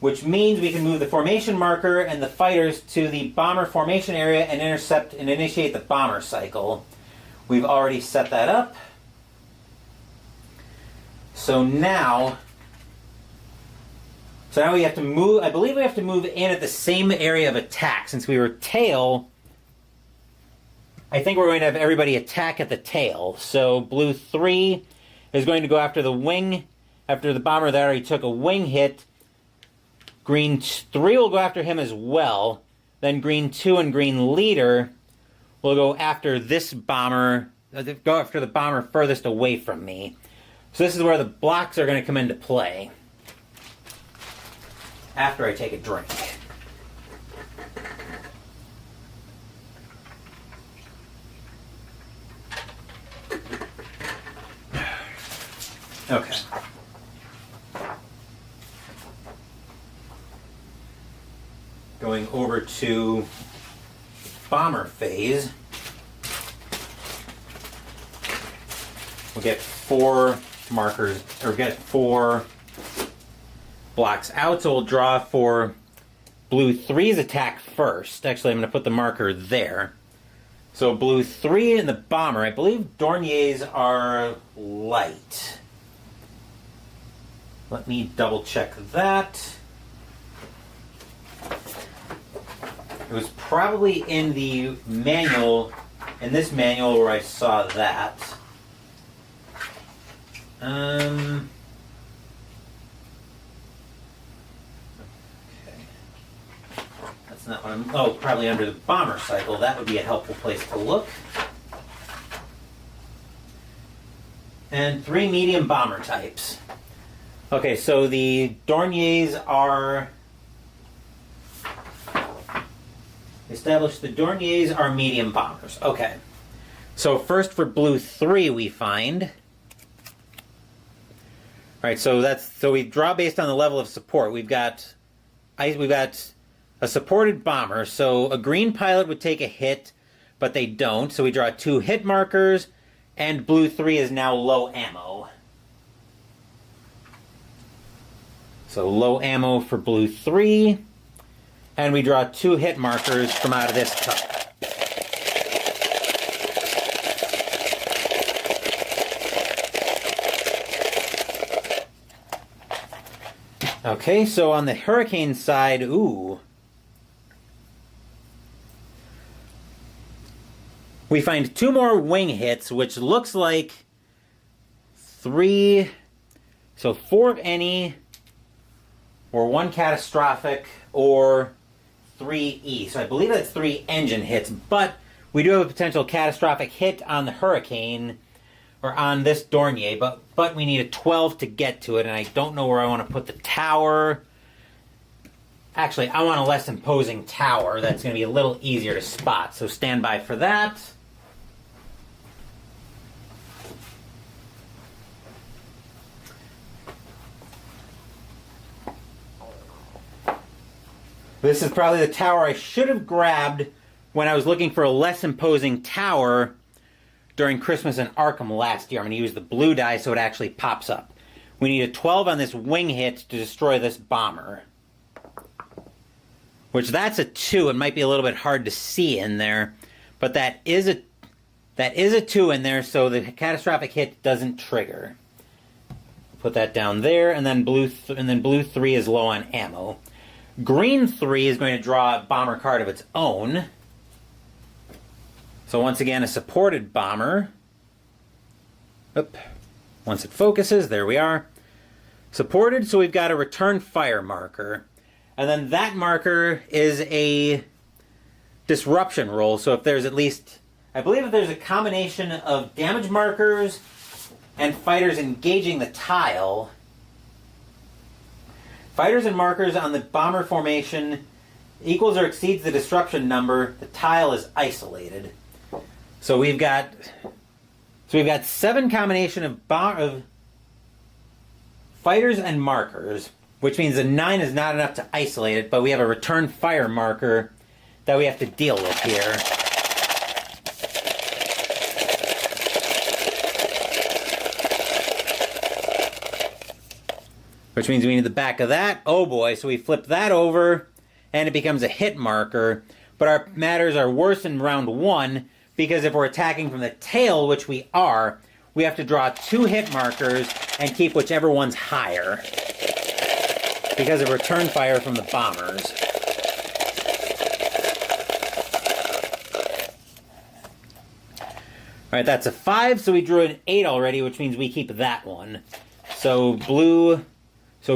Which means we can move the formation marker and the fighters to the bomber formation area and intercept and initiate the bomber cycle. We've already set that up. So now we have to move, I believe we have to move in at the same area of attack. Since we were tail, I think we're going to have everybody attack at the tail. So blue 3 is going to go after the wing, after the bomber that already took a wing hit. Green 3 will go after him as well. Then green 2 and green leader will go after this bomber, go after the bomber furthest away from me. So this is where the blocks are going to come into play. After I take a drink. Okay. Going over to bomber phase. We'll get 4 markers, or get 4 blocks out, so we'll draw for blue 3's attack first. Actually, I'm going to put the marker there. So blue 3 and the bomber, I believe Dorniers are light. Let me double check that. It was probably in the manual, in this manual where I saw that. Okay. That's not what I'm... Oh, probably under the bomber cycle. That would be a helpful place to look. And 3 medium bomber types. Okay, so the Dorniers are... Established the Dorniers are medium bombers. Okay. So first for blue 3 we find... Alright, so we draw based on the level of support. We've got a supported bomber, so a green pilot would take a hit, but they don't, so we draw 2 hit markers, and blue 3 is now low ammo. So low ammo for blue 3, and we draw 2 hit markers from out of this cup. Okay, so on the Hurricane side, ooh. We find 2 more wing hits, which looks like 3, so 4 of any, or 1 catastrophic, or 3 E. So I believe that's 3 engine hits, but we do have a potential catastrophic hit on the Hurricane, or on this Dornier, but we need a 12 to get to it, and I don't know where I want to put the tower. Actually, I want a less imposing tower that's going to be a little easier to spot, so stand by for that. This is probably the tower I should have grabbed when I was looking for a less imposing tower during Christmas in Arkham last year. I'm going to use the blue die so it actually pops up. We need a 12 on this wing hit to destroy this bomber. Which, that's a 2. It might be a little bit hard to see in there. But that is a 2 in there, so the catastrophic hit doesn't trigger. Put that down there, and then blue 3 is low on ammo. Green 3 is going to draw a bomber card of its own. So once again, a supported bomber. Oop. Once it focuses, there we are. Supported, so we've got a return fire marker. And then that marker is a disruption roll. So if there's at least, I believe if there's a combination of damage markers and fighters engaging the tile, fighters and markers on the bomber formation equals or exceeds the disruption number, the tile is isolated. So we've got 7 combination of fighters and markers, which means a 9 is not enough to isolate it, but we have a return fire marker that we have to deal with here. Which means we need the back of that. Oh boy, so we flip that over, and it becomes a hit marker. But our matters are worse in round 1, because if we're attacking from the tail, which we are, we have to draw 2 hit markers and keep whichever one's higher because of return fire from the bombers. Alright, that's a 5, so we drew an 8 already, which means we keep that one. So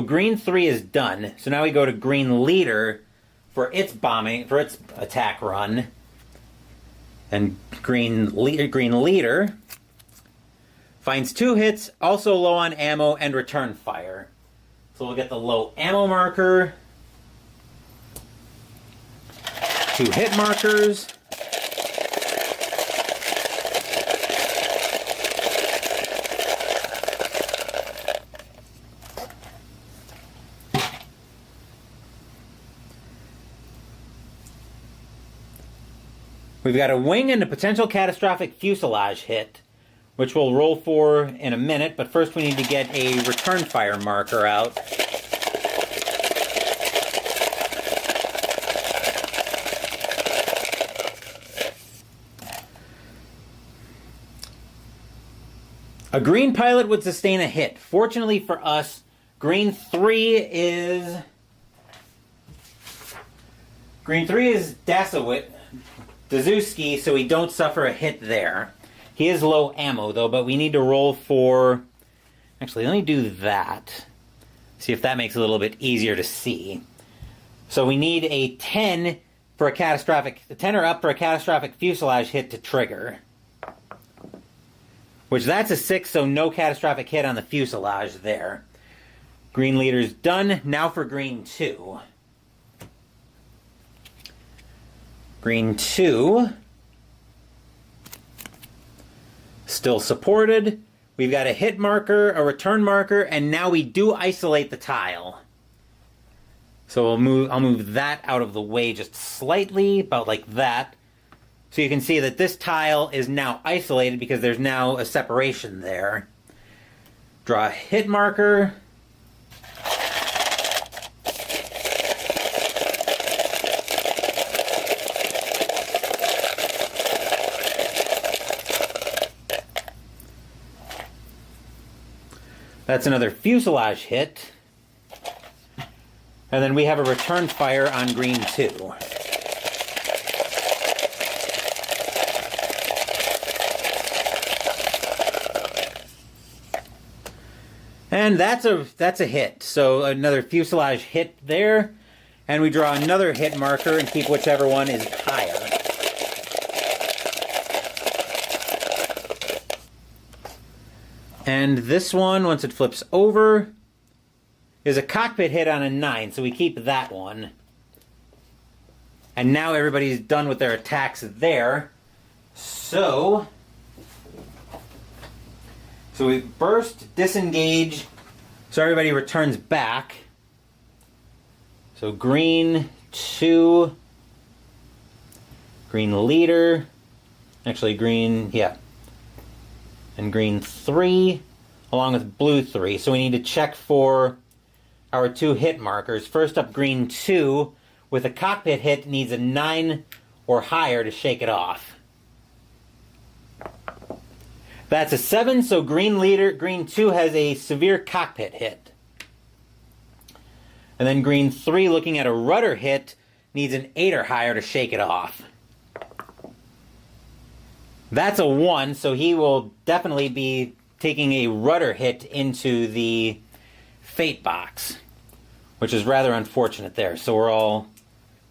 green 3 is done. So now we go to green leader for its attack run. And green leader finds 2 hits, also low on ammo, and return fire. So we'll get the low ammo marker, 2 hit markers, we've got a wing and a potential catastrophic fuselage hit, which we'll roll for in a minute, but first we need to get a return fire marker out. A green pilot would sustain a hit. Fortunately for us, green 3 is Dazuski, so we don't suffer a hit there. He is low ammo, though, but we need to roll for... Actually, let me do that. See if that makes it a little bit easier to see. So we need a 10 for a 10 or up for a catastrophic fuselage hit to trigger. Which, that's a 6, so no catastrophic hit on the fuselage there. Green leader's done. Now for green 2. Green 2, still supported. We've got a hit marker, a return marker, and now we do isolate the tile. So I'll move that out of the way just slightly, about like that. So you can see that this tile is now isolated because there's now a separation there. Draw a hit marker. That's another fuselage hit. And then we have a return fire on green 2. And that's a hit. So another fuselage hit there. And we draw another hit marker and keep whichever one is higher. And this one, once it flips over, is a cockpit hit on a 9, so we keep that one. And now everybody's done with their attacks there. So we burst, disengage, so everybody returns back. So green 2, green leader, actually green, yeah. And green 3, along with blue 3. So we need to check for our 2 hit markers. First up, green 2, with a cockpit hit, needs a 9 or higher to shake it off. That's a 7, so green 2 has a severe cockpit hit. And then green 3, looking at a rudder hit, needs an 8 or higher to shake it off. That's a 1, so he will definitely be taking a rudder hit into the fate box, which is rather unfortunate there. So we're all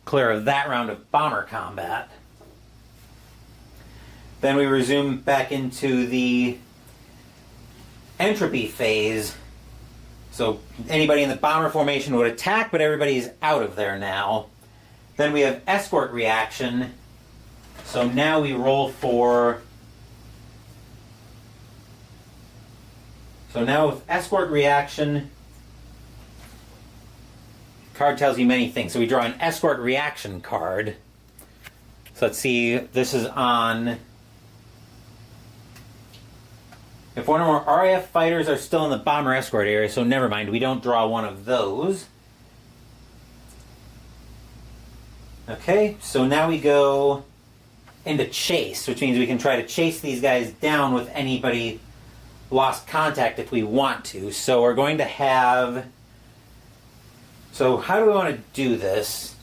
clear of that round of bomber combat. Then we resume back into the entropy phase. So anybody in the bomber formation would attack, but everybody's out of there now. Then we have escort reaction. So now we roll for... So now with escort reaction, card tells you many things. So we draw an escort reaction card. So let's see, this is on... If one or more RAF fighters are still in the bomber escort area, so never mind, we don't draw one of those. Okay, so now we go into chase, which means we can try to chase these guys down with anybody lost contact if we want to. So we're going to have... So how do we want to do this?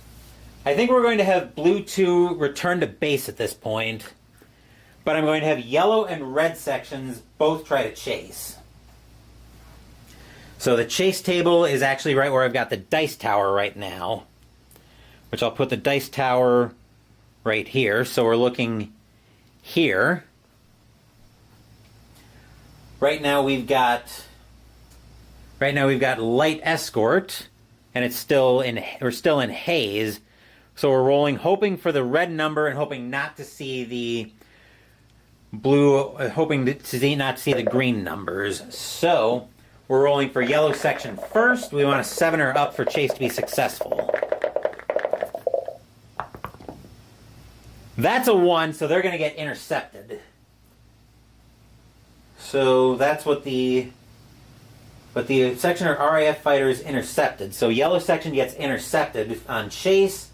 I think we're going to have blue 2 return to base at this point. But I'm going to have yellow and red sections both try to chase. So the chase table is actually right where I've got the dice tower right now. Which I'll put the dice tower right here. So we're looking here. Right now we've got light escort, and we're still in haze. So we're rolling, hoping for the red number and hoping not to see the blue, not to see the green numbers. So we're rolling for yellow section first. We want a 7 or up for chase to be successful. That's a 1, so they're going to get intercepted. So that's what the section of RAF fighters intercepted. So yellow section gets intercepted on chase,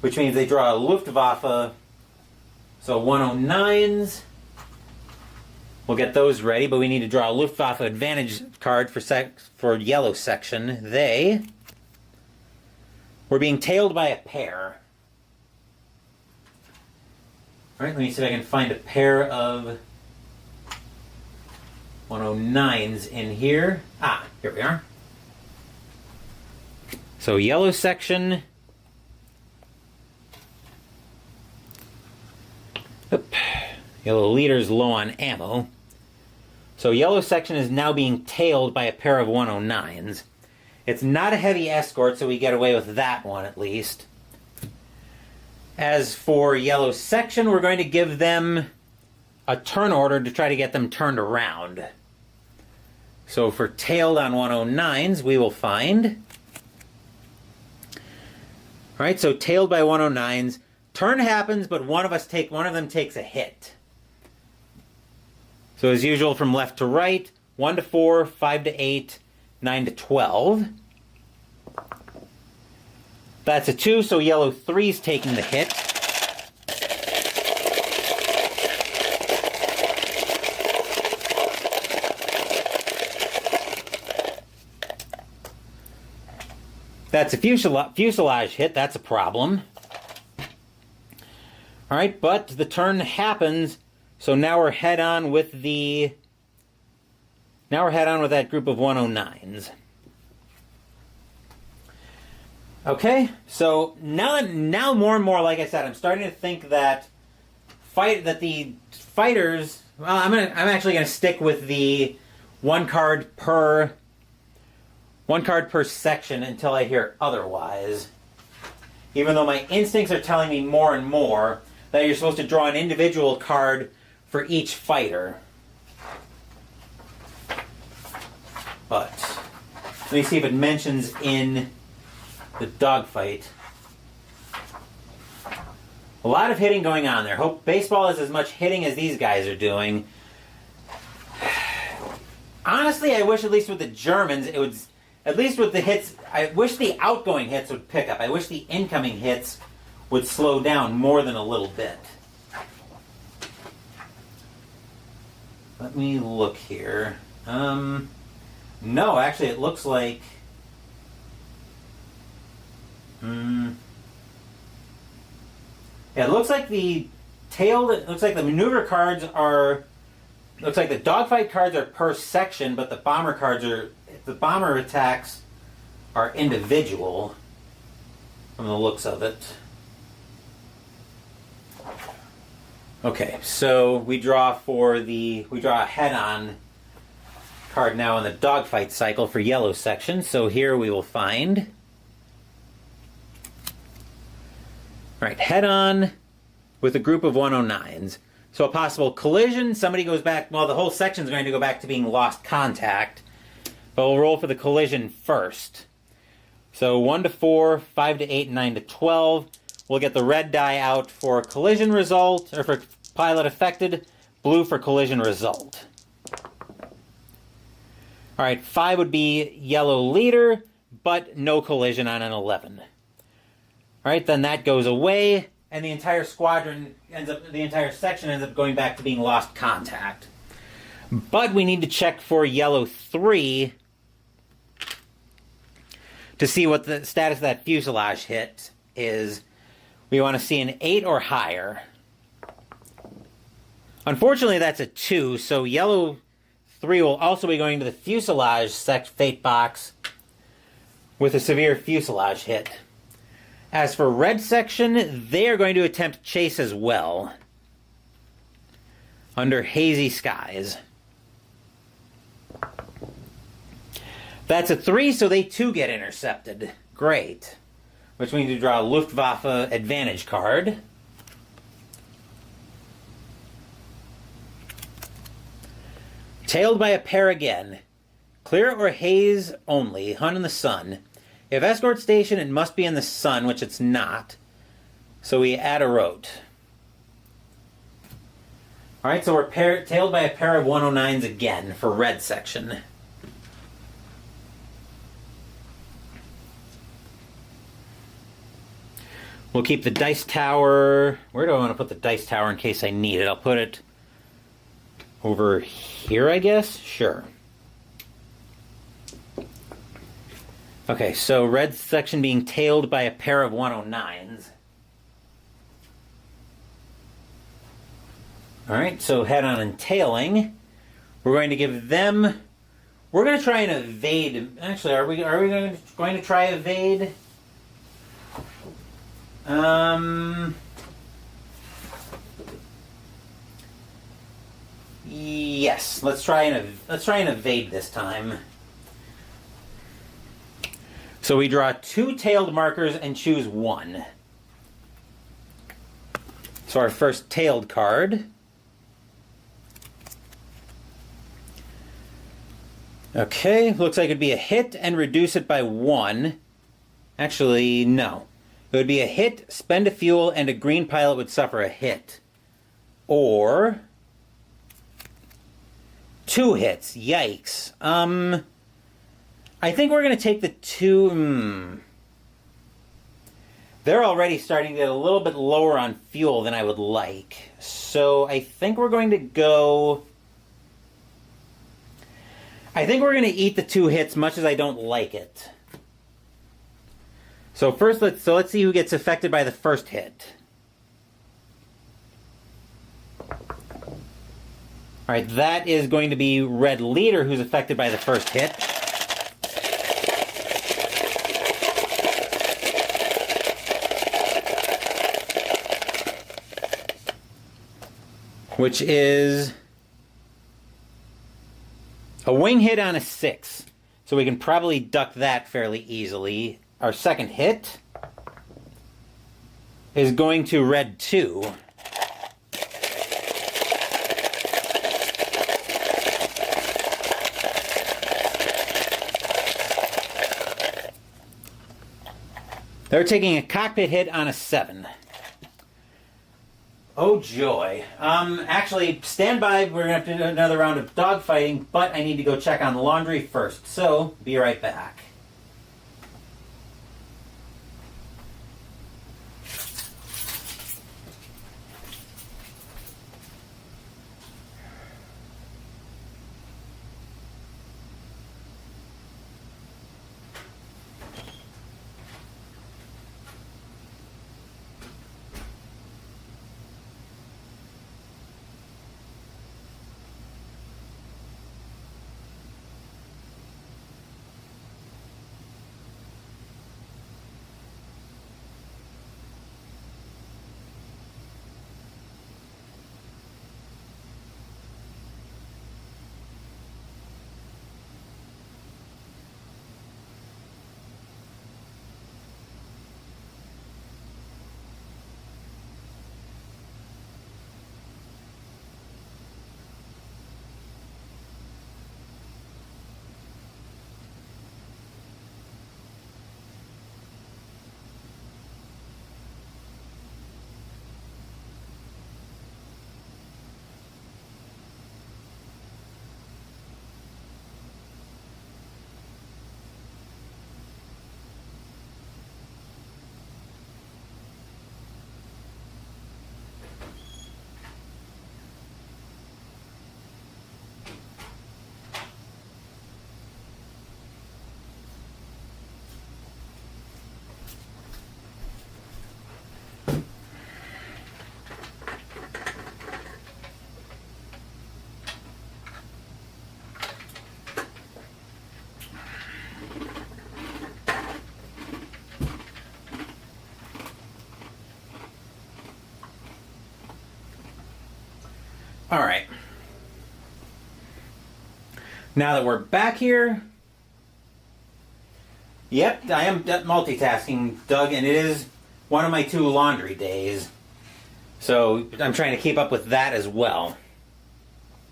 which means they draw a Luftwaffe. So 109s. We'll get those ready, but we need to draw a Luftwaffe advantage card for yellow section. They were being tailed by a pair. All right, let me see if I can find a pair of 109s in here. Ah, here we are. So yellow section. Oop. Yellow leader's low on ammo. So yellow section is now being tailed by a pair of 109s. It's not a heavy escort, so we get away with that one at least. As for yellow section, we're going to give them a turn order to try to get them turned around. So for tailed on 109s, we will find... Alright, so tailed by 109s. Turn happens, but one of them takes a hit. So as usual, from left to right, 1 to 4, 5 to 8, 9 to 12. That's a 2, so yellow 3's taking the hit. That's a fuselage hit, that's a problem. Alright, but the turn happens, so now we're head on with that group of 109s. Okay, so now more and more, like I said, I'm starting to think that the fighters. Well, I'm actually gonna stick with the one card per section until I hear otherwise. Even though my instincts are telling me more and more that you're supposed to draw an individual card for each fighter. But let me see if it mentions in the dogfight. A lot of hitting going on there. Hope baseball is as much hitting as these guys are doing. Honestly, I wish at least with the Germans, it would, at least with the hits, I wish the outgoing hits would pick up. I wish the incoming hits would slow down more than a little bit. Let me look here. No, actually it looks like... Yeah, it looks like the maneuver cards are... Looks like the dogfight cards are per section, but the bomber attacks are individual from the looks of it. Okay, so we draw a head-on card now in the dogfight cycle for yellow section. So here we will find... Alright, head-on with a group of 109s. So a possible collision, somebody goes back, well, the whole section's going to go back to being lost contact. But we'll roll for the collision first. So 1 to 4, 5 to 8, 9 to 12. We'll get the red die out for collision result, or for pilot affected, blue for collision result. Alright, 5 would be yellow leader, but no collision on an 11. Alright, then that goes away, and the entire section ends up going back to being lost contact. But we need to check for yellow 3 to see what the status of that fuselage hit is. We want to see an 8 or higher. Unfortunately, that's a 2, so yellow 3 will also be going to the fuselage fate box with a severe fuselage hit. As for red section, they are going to attempt chase as well, under hazy skies. That's a 3, so they too get intercepted. Great. Which means we draw a Luftwaffe advantage card. Tailed by a pair again. Clear or haze only. Hunt in the sun. If escort station, it must be in the sun, which it's not. So we add a rote. Alright, so we're tailed by a pair of 109s again for red section. We'll keep the dice tower. Where do I want to put the dice tower in case I need it? I'll put it over here, I guess? Sure. Okay, so red section being tailed by a pair of 109s. Alright, so head on and tailing. We're going to give them... We're going to try and evade... Actually, are we going to try evade? Yes, let's try and evade this time. So we draw 2 tailed markers and choose 1. So our first tailed card. Okay, looks like it'd be a hit and reduce it by 1. Actually, no. It would be a hit, spend a fuel, and a green pilot would suffer a hit. Or 2 hits. Yikes. I think we're going to take the 2... They're already starting to get a little bit lower on fuel than I would like. So I think we're going to go... I think we're going to eat the 2 hits, much as I don't like it. So first, let's see who gets affected by the first hit. Alright, that is going to be Red Leader who's affected by the first hit. Which is a wing hit on a 6. So we can probably duck that fairly easily. Our second hit is going to Red 2. They're taking a cockpit hit on a 7. Oh joy. Actually, stand by. We're going to have to do another round of dogfighting, but I need to go check on the laundry first. So, be right back. All right. Now that we're back here, yep, I am multitasking, Doug, and it is one of my 2 laundry days. So I'm trying to keep up with that as well.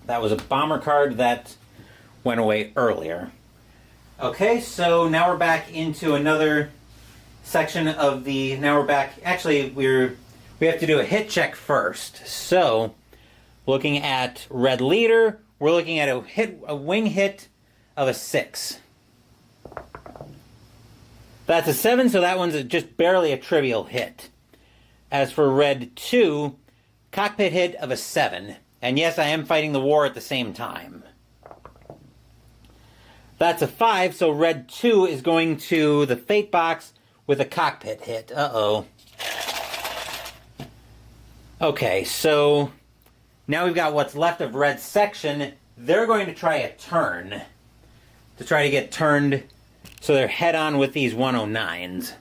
That was a bomber card that went away earlier. Okay, so now we're back into another section of the... Now we're back... Actually, we have to do a hit check first. So, looking at red leader, we're looking at a wing hit of a 6. That's a 7, so that one's just barely a trivial hit. As for red 2, cockpit hit of a 7. And yes, I am fighting the war at the same time. That's a 5, so red 2 is going to the fate box with a cockpit hit. Uh-oh. Okay, so now we've got what's left of red section. They're going to try a turn to try to get turned so they're head-on with these 109s.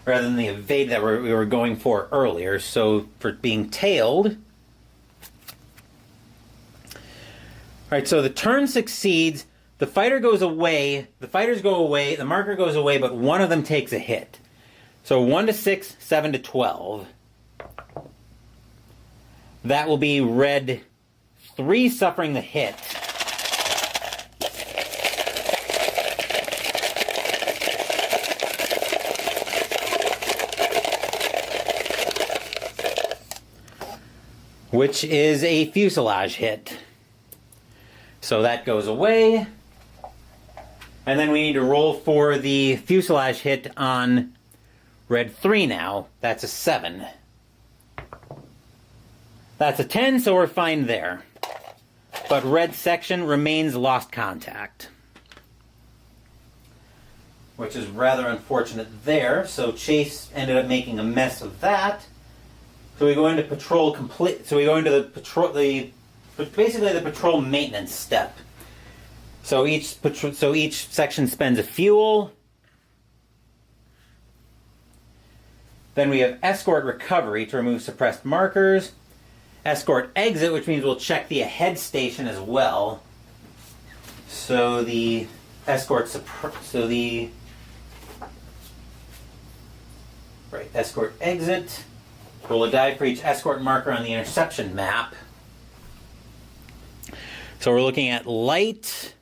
Rather than the evade that we were going for earlier. So for being tailed... Alright, so the turn succeeds, the fighter goes away, the fighters go away, the marker goes away, but one of them takes a hit. So 1 to 6, 7 to 12. That will be red 3 suffering the hit. Which is a fuselage hit. So that goes away. And then we need to roll for the fuselage hit on red 3 now. That's a 7. That's a 10, so we're fine there. But red section remains lost contact. Which is rather unfortunate there. So Chase ended up making a mess of that. So we go into patrol complete. So we go into the patrol, basically the patrol maintenance step. So each section spends a fuel. Then we have escort recovery to remove suppressed markers. Escort exit, which means we'll check the ahead station as well. So the escort escort exit. Roll a die for each escort marker on the interception map. So we're looking at light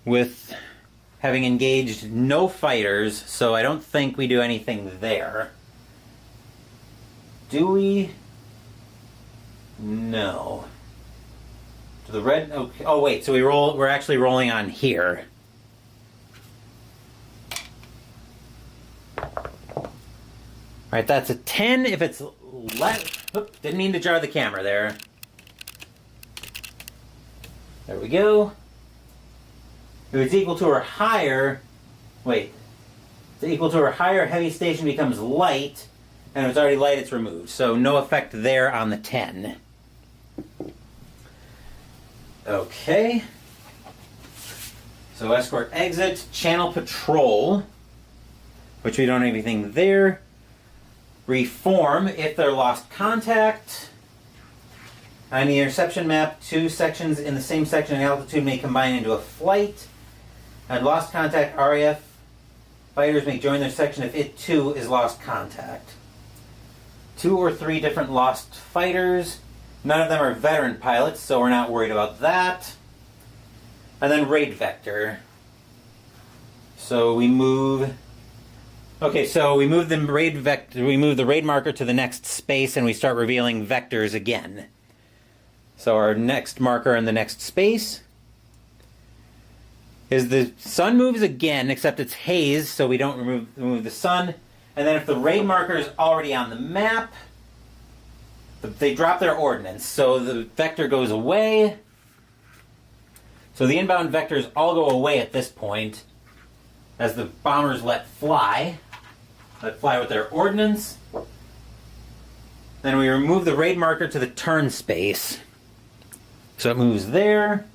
with having engaged no fighters, so I don't think we do anything there. Do we? No. To the red. Okay. Oh wait, so we're actually rolling on here. Alright, that's a 10 if it's Oops, didn't mean to jar the camera there. There we go. If it's equal to or higher, wait. If it's equal to or higher, heavy station becomes light, and if it's already light, it's removed. So no effect there on the 10. Okay. So escort exit, channel patrol, which we don't have anything there. Reform if they're lost contact. On the interception map, 2 sections in the same section and altitude may combine into a flight. At lost contact, RAF fighters may join their section if it too is lost contact. 2 or 3 different lost fighters. None of them are veteran pilots, so we're not worried about that. And then raid vector. So we move... Okay, so we move the raid vector. We move the raid marker to the next space, and we start revealing vectors again. So our next marker in the next space is the sun moves again, except it's haze, so we don't remove the sun. And then if the raid marker is already on the map, they drop their ordnance, so the vector goes away. So the inbound vectors all go away at this point, as the bombers let fly with their ordnance. Then we remove the raid marker to the turn space. So it moves there.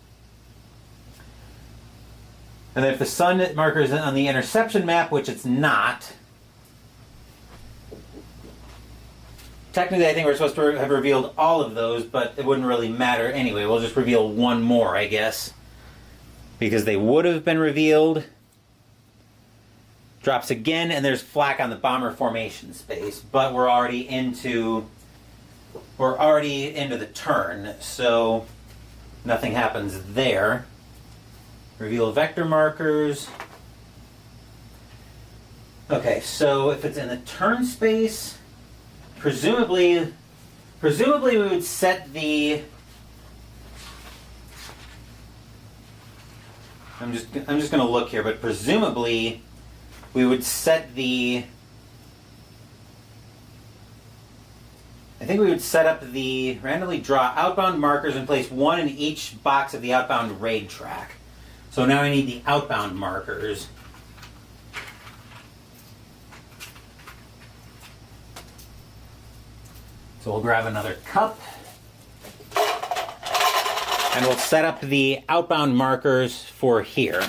And then if the sun marker is on the interception map, which it's not, technically I think we're supposed to have revealed all of those, but it wouldn't really matter anyway. We'll just reveal one more, I guess. Because they would have been revealed. Drops again, and there's flak on the bomber formation space, but we're already into the turn, so nothing happens there. Reveal vector markers. Okay, so if it's in the turn space, presumably we would set the. I'm just going to look here, but presumably we would set the. I think we would set up the randomly draw outbound markers and place one in each box of the outbound raid track. So now I need the outbound markers. So we'll grab another cup. And we'll set up the outbound markers for here.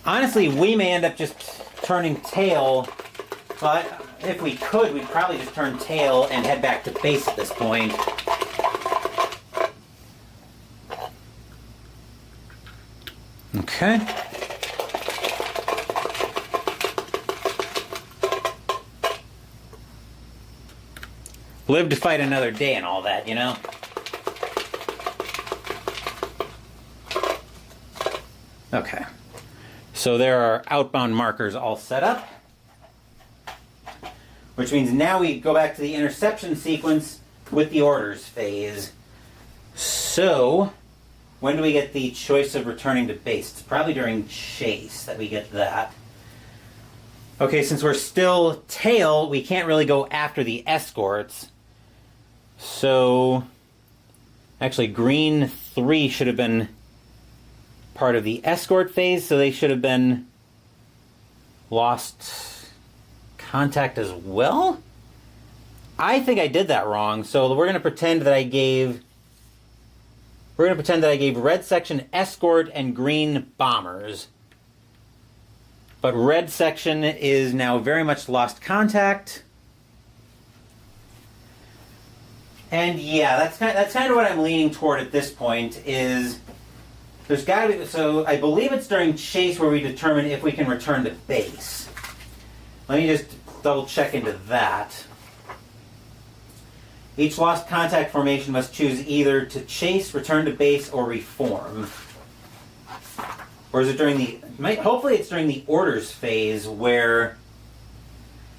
Honestly, we may end up just turning tail, but if we could, we'd probably just turn tail and head back to base at this point. Okay. Live to fight another day and all that, you know? Okay. So there are outbound markers all set up. Which means now we go back to the interception sequence with the orders phase. So, when do we get the choice of returning to base? It's probably during chase that we get that. Okay, since we're still tail, we can't really go after the escorts. So, actually green 3 should have been part of the escort phase, so they should have been lost contact as well? I think I did that wrong, so we're going to pretend that I gave red section escort and green bombers. But red section is now very much lost contact. And yeah, that's kind of what I'm leaning toward at this point is there's got to be, so I believe it's during chase where we determine if we can return to base. Let me just double check into that. Each lost contact formation must choose either to chase, return to base, or reform. Or is it during the, hopefully it's during the orders phase where,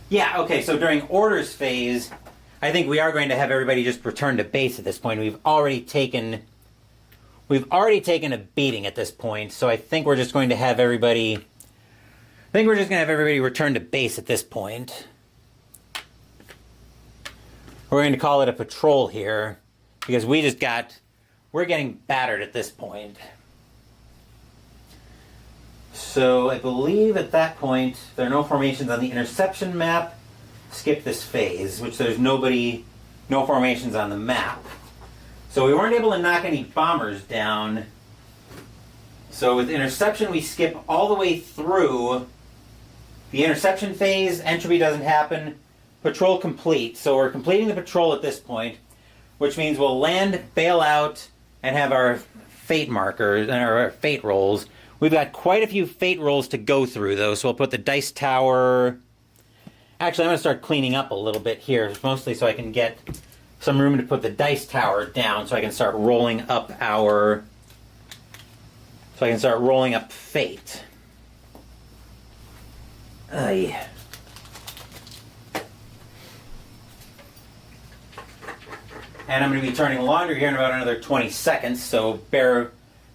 yeah, okay, so during orders phase, I think we are going to have everybody just return to base at this point. We've already taken a beating at this point, so I think we're just going to have everybody return to base at this point. We're going to call it a patrol here, because we're getting battered at this point. So I believe at that point, there are no formations on the interception map. Skip this phase, which there's no formations on the map. So we weren't able to knock any bombers down. So with interception, we skip all the way through the interception phase. Entropy doesn't happen. Patrol complete. So we're completing the patrol at this point, which means we'll land, bail out, and have our fate markers and our fate rolls. We've got quite a few fate rolls to go through, though, so we'll put the dice tower. Actually, I'm going to start cleaning up a little bit here, mostly so I can get some room to put the dice tower down, so I can start rolling up fate. Yeah. And I'm going to be turning laundry here in about another 20 seconds, so bear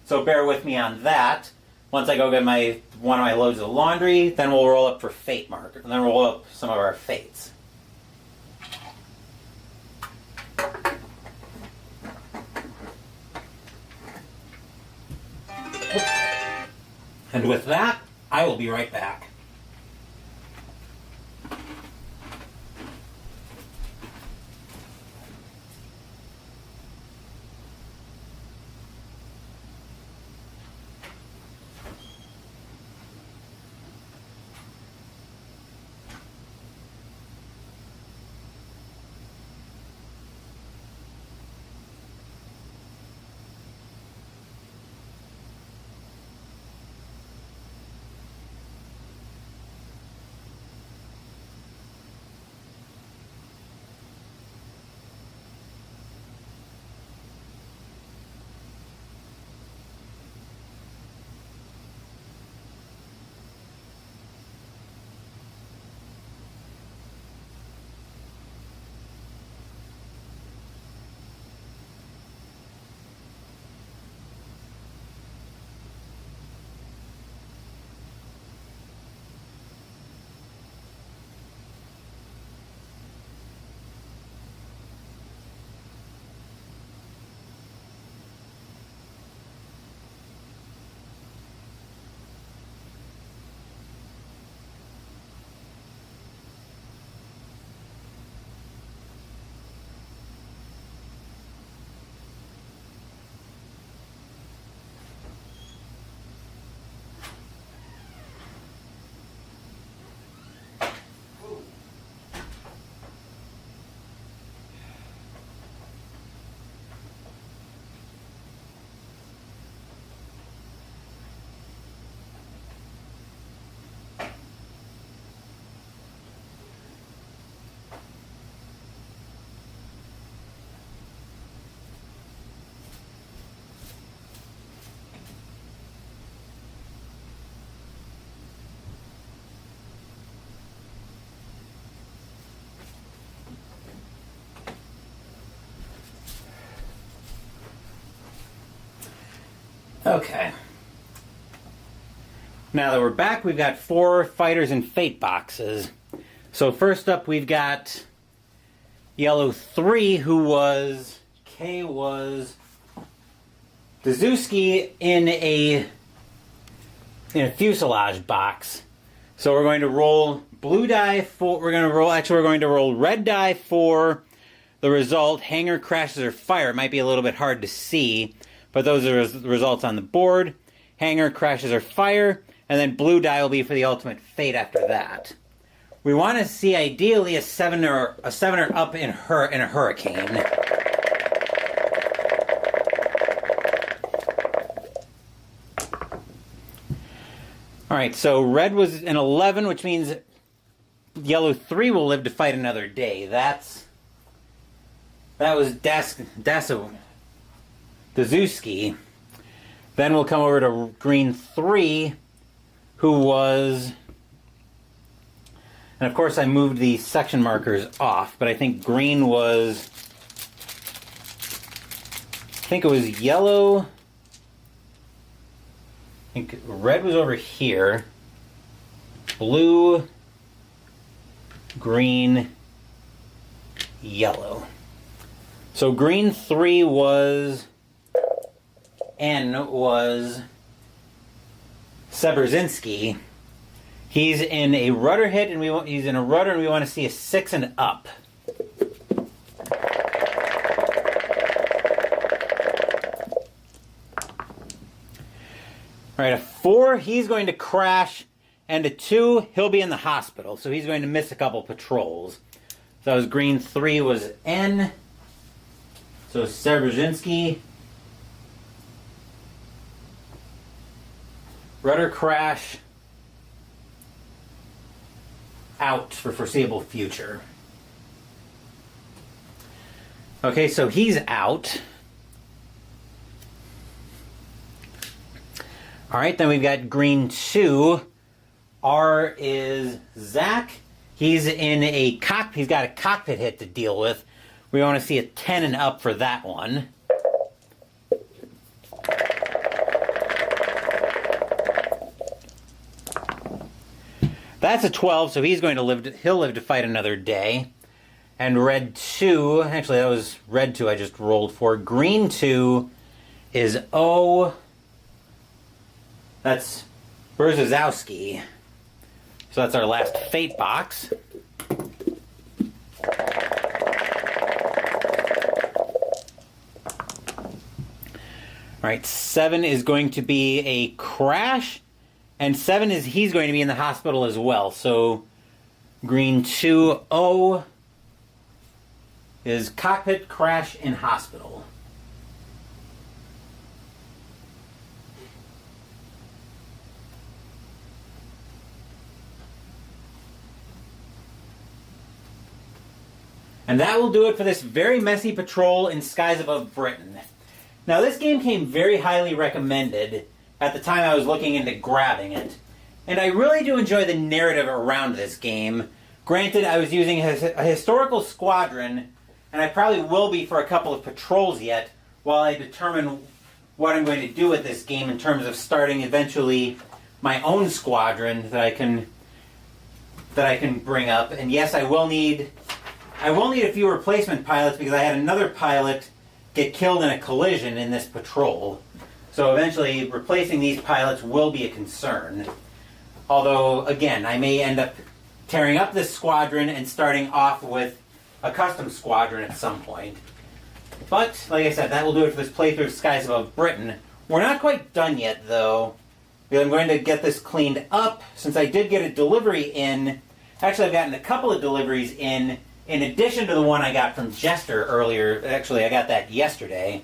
with me on that. Once I go get one of my loads of laundry, then we'll roll up for fate marker, and then we'll roll up some of our fates. And with that, I will be right back. Okay. Now that we're back, we've got 4 fighters and fate boxes. So first up, we've got yellow 3, who was Dazuski in a fuselage box. So we're going to roll blue die for. We're going to roll red die for the result. Hangar, crashes, or fire. It might be a little bit hard to see, but those are the results on the board. Hangar, crashes, or fire, and then blue die will be for the ultimate fate after that. We want to see ideally a 7 or up in a hurricane. Alright, so red was an 11, which means yellow 3 will live to fight another day. That was Dazuski. Then we'll come over to green 3, who was... And of course I moved the section markers off, but I think green was... I think it was yellow... I think red was over here. Blue, green, yellow. So green 3 was... N was Seberzinski. He's in a rudder hit, and he's in a rudder, and we want to see a 6 and up. All right, a 4, he's going to crash, and a 2, he'll be in the hospital, so he's going to miss a couple patrols. So that was green 3 was N. So Seberzinski. Rudder crash. Out for foreseeable future. Okay, so he's out. Alright, then we've got green 2. R is Zach. He's in a he's got a cockpit hit to deal with. We want to see a 10 and up for that one. That's a 12, so he'll live to fight another day. And red 2, actually that was red 2 I just rolled for. Green 2 is O. That's Berzozowski. So that's our last fate box. Alright, 7 is going to be a crash. And 7 is he's going to be in the hospital as well. So green 2O is cockpit crash in hospital. And that will do it for this very messy patrol in Skies Above Britain. Now this game came very highly recommended at the time I was looking into grabbing it. And I really do enjoy the narrative around this game. Granted, I was using a historical squadron, and I probably will be for a couple of patrols yet, while I determine what I'm going to do with this game in terms of starting eventually my own squadron that I can bring up. And yes, I will need a few replacement pilots because I had another pilot get killed in a collision in this patrol. So eventually, replacing these pilots will be a concern. Although, again, I may end up tearing up this squadron and starting off with a custom squadron at some point. But, like I said, that will do it for this playthrough of Skies Above Britain. We're not quite done yet, though, because I'm going to get this cleaned up, since I did get a delivery in. Actually, I've gotten a couple of deliveries in addition to the one I got from Jester earlier. Actually, I got that yesterday.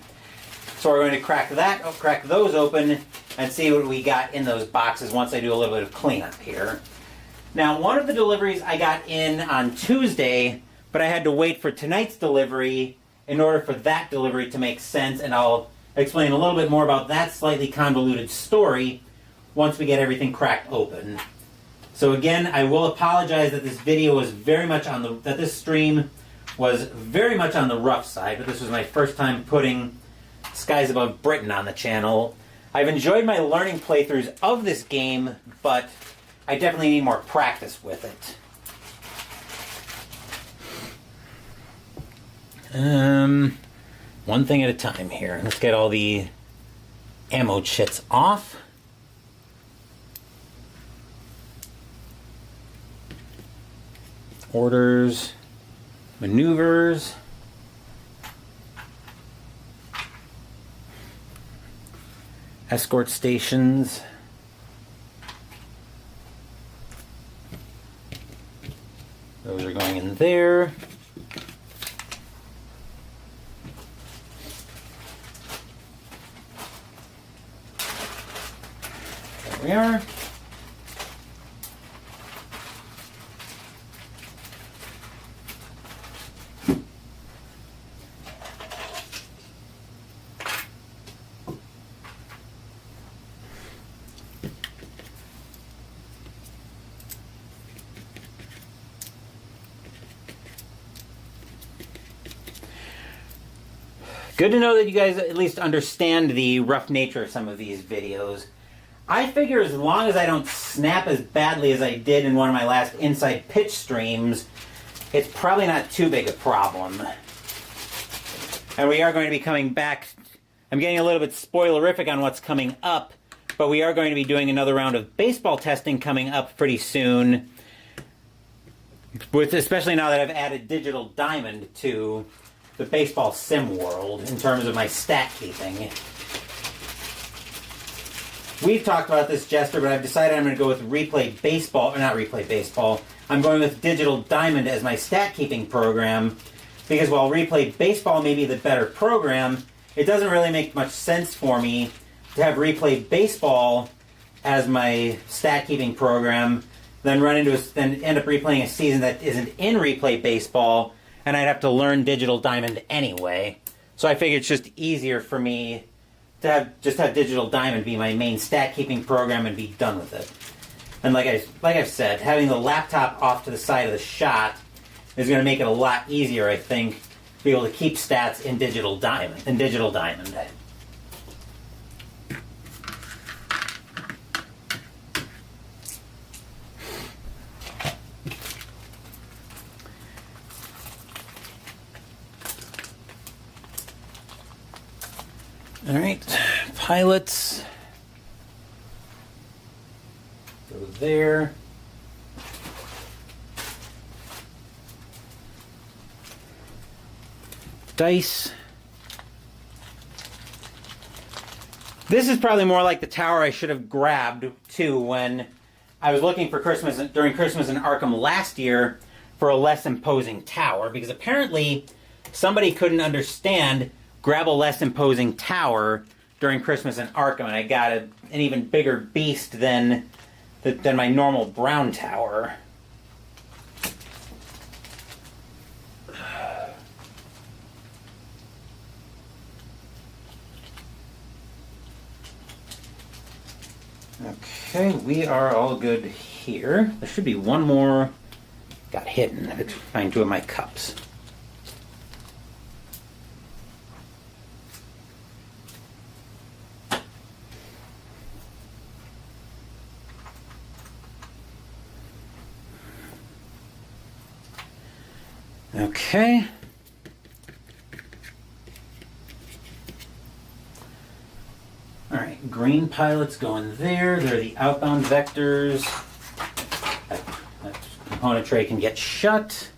So we're going to crack those open and see what we got in those boxes once I do a little bit of cleanup here. Now, one of the deliveries I got in on Tuesday, but I had to wait for tonight's delivery in order for that delivery to make sense, and I'll explain a little bit more about that slightly convoluted story once we get everything cracked open. So again, I will apologize that this video was that this stream was very much on the rough side, but this was my first time putting Skies Above Britain on the channel. I've enjoyed my learning playthroughs of this game, but I definitely need more practice with it. One thing at a time here. Let's get all the ammo chits off. Orders, maneuvers. Escort stations. Those are going in there. There we are. Good to know that you guys at least understand the rough nature of some of these videos. I figure as long as I don't snap as badly as I did in one of my last Inside Pitch streams, it's probably not too big a problem. And we are going to be coming back. I'm getting a little bit spoilerific on what's coming up, but we are going to be doing another round of baseball testing coming up pretty soon. Especially now that I've added Digital Diamond to the baseball sim world in terms of my stat keeping. We've talked about this, Jester, but I've decided I'm going to go with Replay Baseball, or not Replay Baseball. I'm going with Digital Diamond as my stat keeping program, because while Replay Baseball may be the better program, it doesn't really make much sense for me to have Replay Baseball as my stat keeping program, then end up replaying a season that isn't in Replay Baseball, and I'd have to learn Digital Diamond anyway. So I figured it's just easier for me to have Digital Diamond be my main stat keeping program and be done with it. And like I've said, having the laptop off to the side of the shot is going to make it a lot easier, I think, to be able to keep stats in Digital Diamond. All right, pilots. Go there. Dice. This is probably more like the tower I should have grabbed, too, when I was looking for Christmas during Christmas in Arkham last year for a less imposing tower, because apparently somebody couldn't understand grab a less imposing tower during Christmas in Arkham, and I got an even bigger beast than my normal brown tower. Okay, we are all good here. There should be one more. Got hidden. I had to find two of my cups. Okay. All right, green pilots going there. They're the outbound vectors. That component tray can get shut.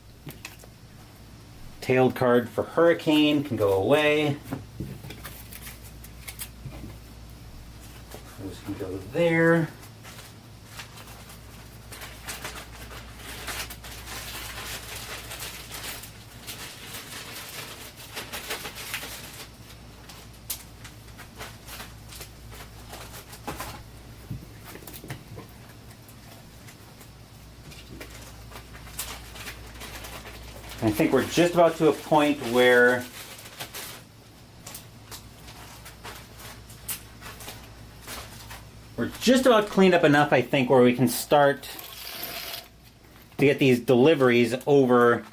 Tailed card for Hurricane can go away. Those can go there. I think we're just about to a point where we're just about cleaned up enough, I think, where we can start to get these deliveries over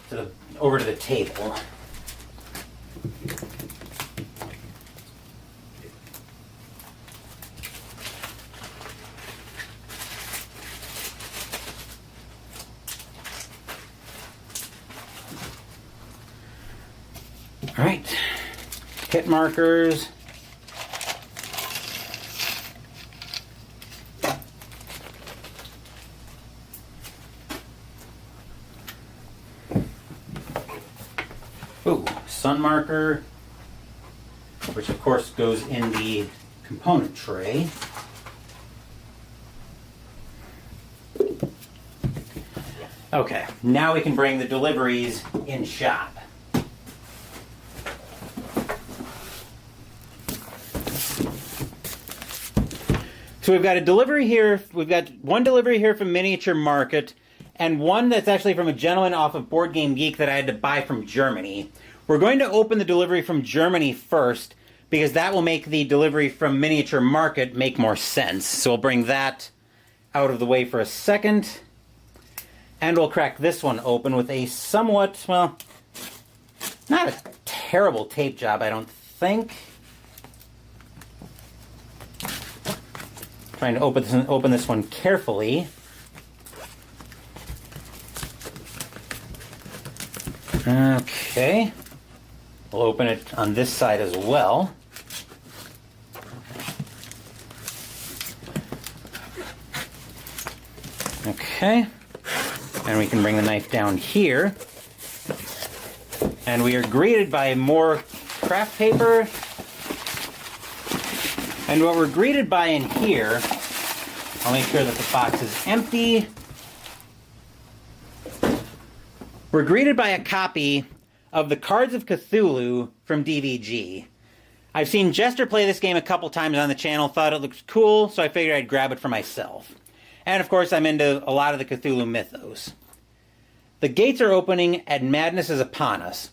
to the table. All right, hit markers. Ooh, sun marker, which of course goes in the component tray. Okay, now we can bring the deliveries in shop. So we've got a delivery here. We've got one delivery here from Miniature Market, and one that's actually from a gentleman off of Board Game Geek that I had to buy from Germany. We're going to open the delivery from Germany first, because that will make the delivery from Miniature Market make more sense. So we'll bring that out of the way for a second. And we'll crack this one open with a somewhat, well, not a terrible tape job, I don't think. Trying to open this one carefully. Okay. We'll open it on this side as well. Okay. And we can bring the knife down here. And we are greeted by more craft paper. And what we're greeted by in here, I'll make sure that the box is empty. We're greeted by a copy of the Cards of Cthulhu from DVG. I've seen Jester play this game a couple times on the channel, thought it looked cool, so I figured I'd grab it for myself. And of course, I'm into a lot of the Cthulhu mythos. The gates are opening and madness is upon us.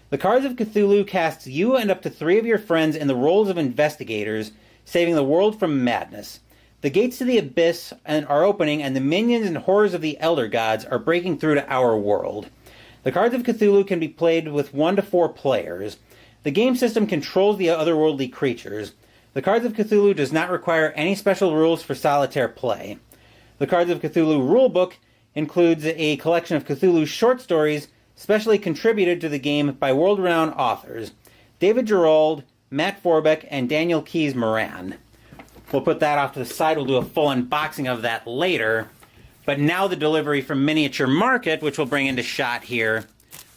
The Cards of Cthulhu casts you and up to 3 of your friends in the roles of investigators, saving the world from madness. The gates to the abyss are opening, and the minions and horrors of the Elder Gods are breaking through to our world. The Cards of Cthulhu can be played with 1 to 4 players. The game system controls the otherworldly creatures. The Cards of Cthulhu does not require any special rules for solitaire play. The Cards of Cthulhu rulebook includes a collection of Cthulhu short stories specially contributed to the game by world-renowned authors David Gerald, Matt Forbeck, and Daniel Keyes Moran. We'll put that off to the side. We'll do a full unboxing of that later. But now the delivery from Miniature Market, which we'll bring into shot here,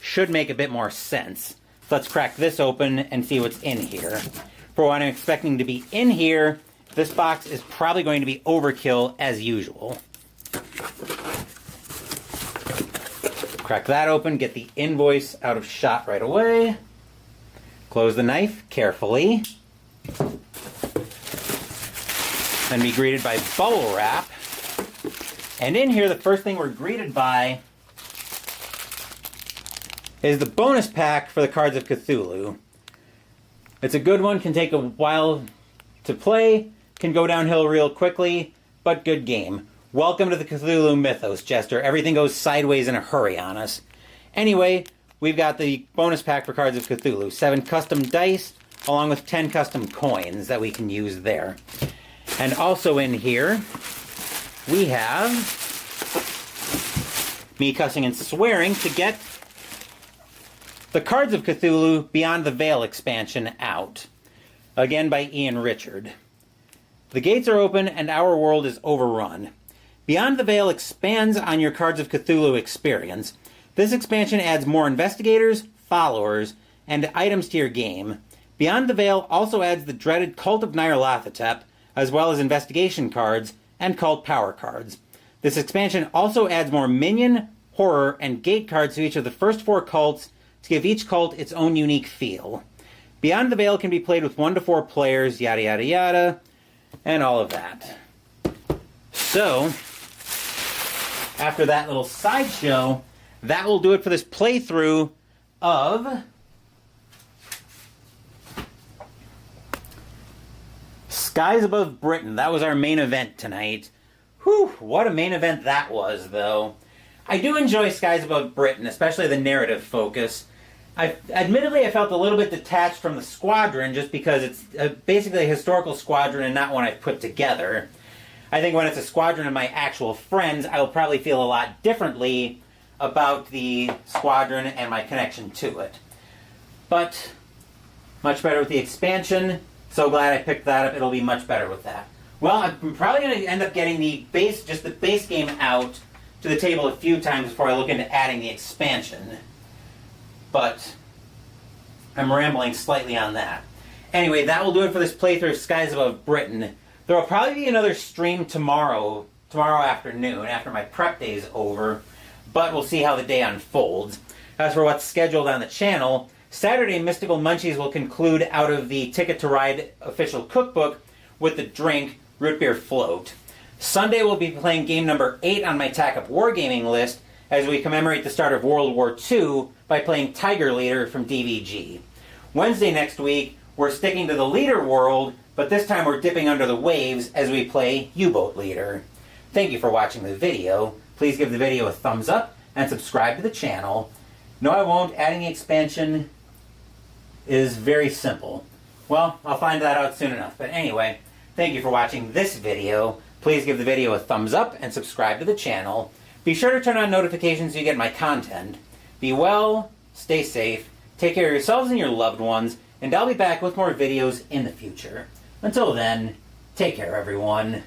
should make a bit more sense. So let's crack this open and see what's in here. For what I'm expecting to be in here, this box is probably going to be overkill as usual. Crack that open, get the invoice out of shot right away. Close the knife carefully. Then be greeted by bubble wrap. And in here, the first thing we're greeted by is the bonus pack for the Cards of Cthulhu. It's a good one, can take a while to play, can go downhill real quickly, but good game. Welcome to the Cthulhu mythos, Jester. Everything goes sideways in a hurry on us. Anyway, we've got the bonus pack for Cards of Cthulhu. 7 custom dice, along with 10 custom coins that we can use there. And also in here, we have me cussing and swearing to get the Cards of Cthulhu Beyond the Veil expansion out. Again by Ian Richard. The gates are open and our world is overrun. Beyond the Veil expands on your Cards of Cthulhu experience. This expansion adds more investigators, followers, and items to your game. Beyond the Veil also adds the dreaded Cult of Nyarlathotep, as well as investigation cards and cult power cards. This expansion also adds more minion, horror, and gate cards to each of the first 4 cults to give each cult its own unique feel. Beyond the Veil can be played with 1 to 4 players, yada yada yada, and all of that. So, after that little sideshow, that will do it for this playthrough of Skies Above Britain. That was our main event tonight. Whew, what a main event that was, though. I do enjoy Skies Above Britain, especially the narrative focus. Admittedly, I felt a little bit detached from the squadron just because it's basically a historical squadron and not one I've put together. I think when it's a squadron of my actual friends, I will probably feel a lot differently about the squadron and my connection to it. but much better with the expansion. So glad I picked that up. It'll be much better with that. Well, I'm probably going to end up getting just the base game out to the table a few times before I look into adding the expansion. But I'm rambling slightly on that. Anyway, that will do it for this playthrough of Skies Above Britain. There will probably be another stream tomorrow afternoon, after my prep day is over, but we'll see how the day unfolds. As for what's scheduled on the channel, Saturday Mystical Munchies will conclude out of the Ticket to Ride official cookbook with the drink Root Beer Float. Sunday we'll be playing game number 8 on my TAC-UP Wargaming list as we commemorate the start of World War II by playing Tiger Leader from DVG. Wednesday next week, we're sticking to the Leader world, but this time we're dipping under the waves as we play U-Boat Leader. Thank you for watching the video. Please give the video a thumbs up and subscribe to the channel. No, I won't. Adding expansion is very simple. Well, I'll find that out soon enough. But anyway, thank you for watching this video. Please give the video a thumbs up and subscribe to the channel. Be sure to turn on notifications so you get my content. Be well, stay safe, take care of yourselves and your loved ones, and I'll be back with more videos in the future. Until then, take care everyone.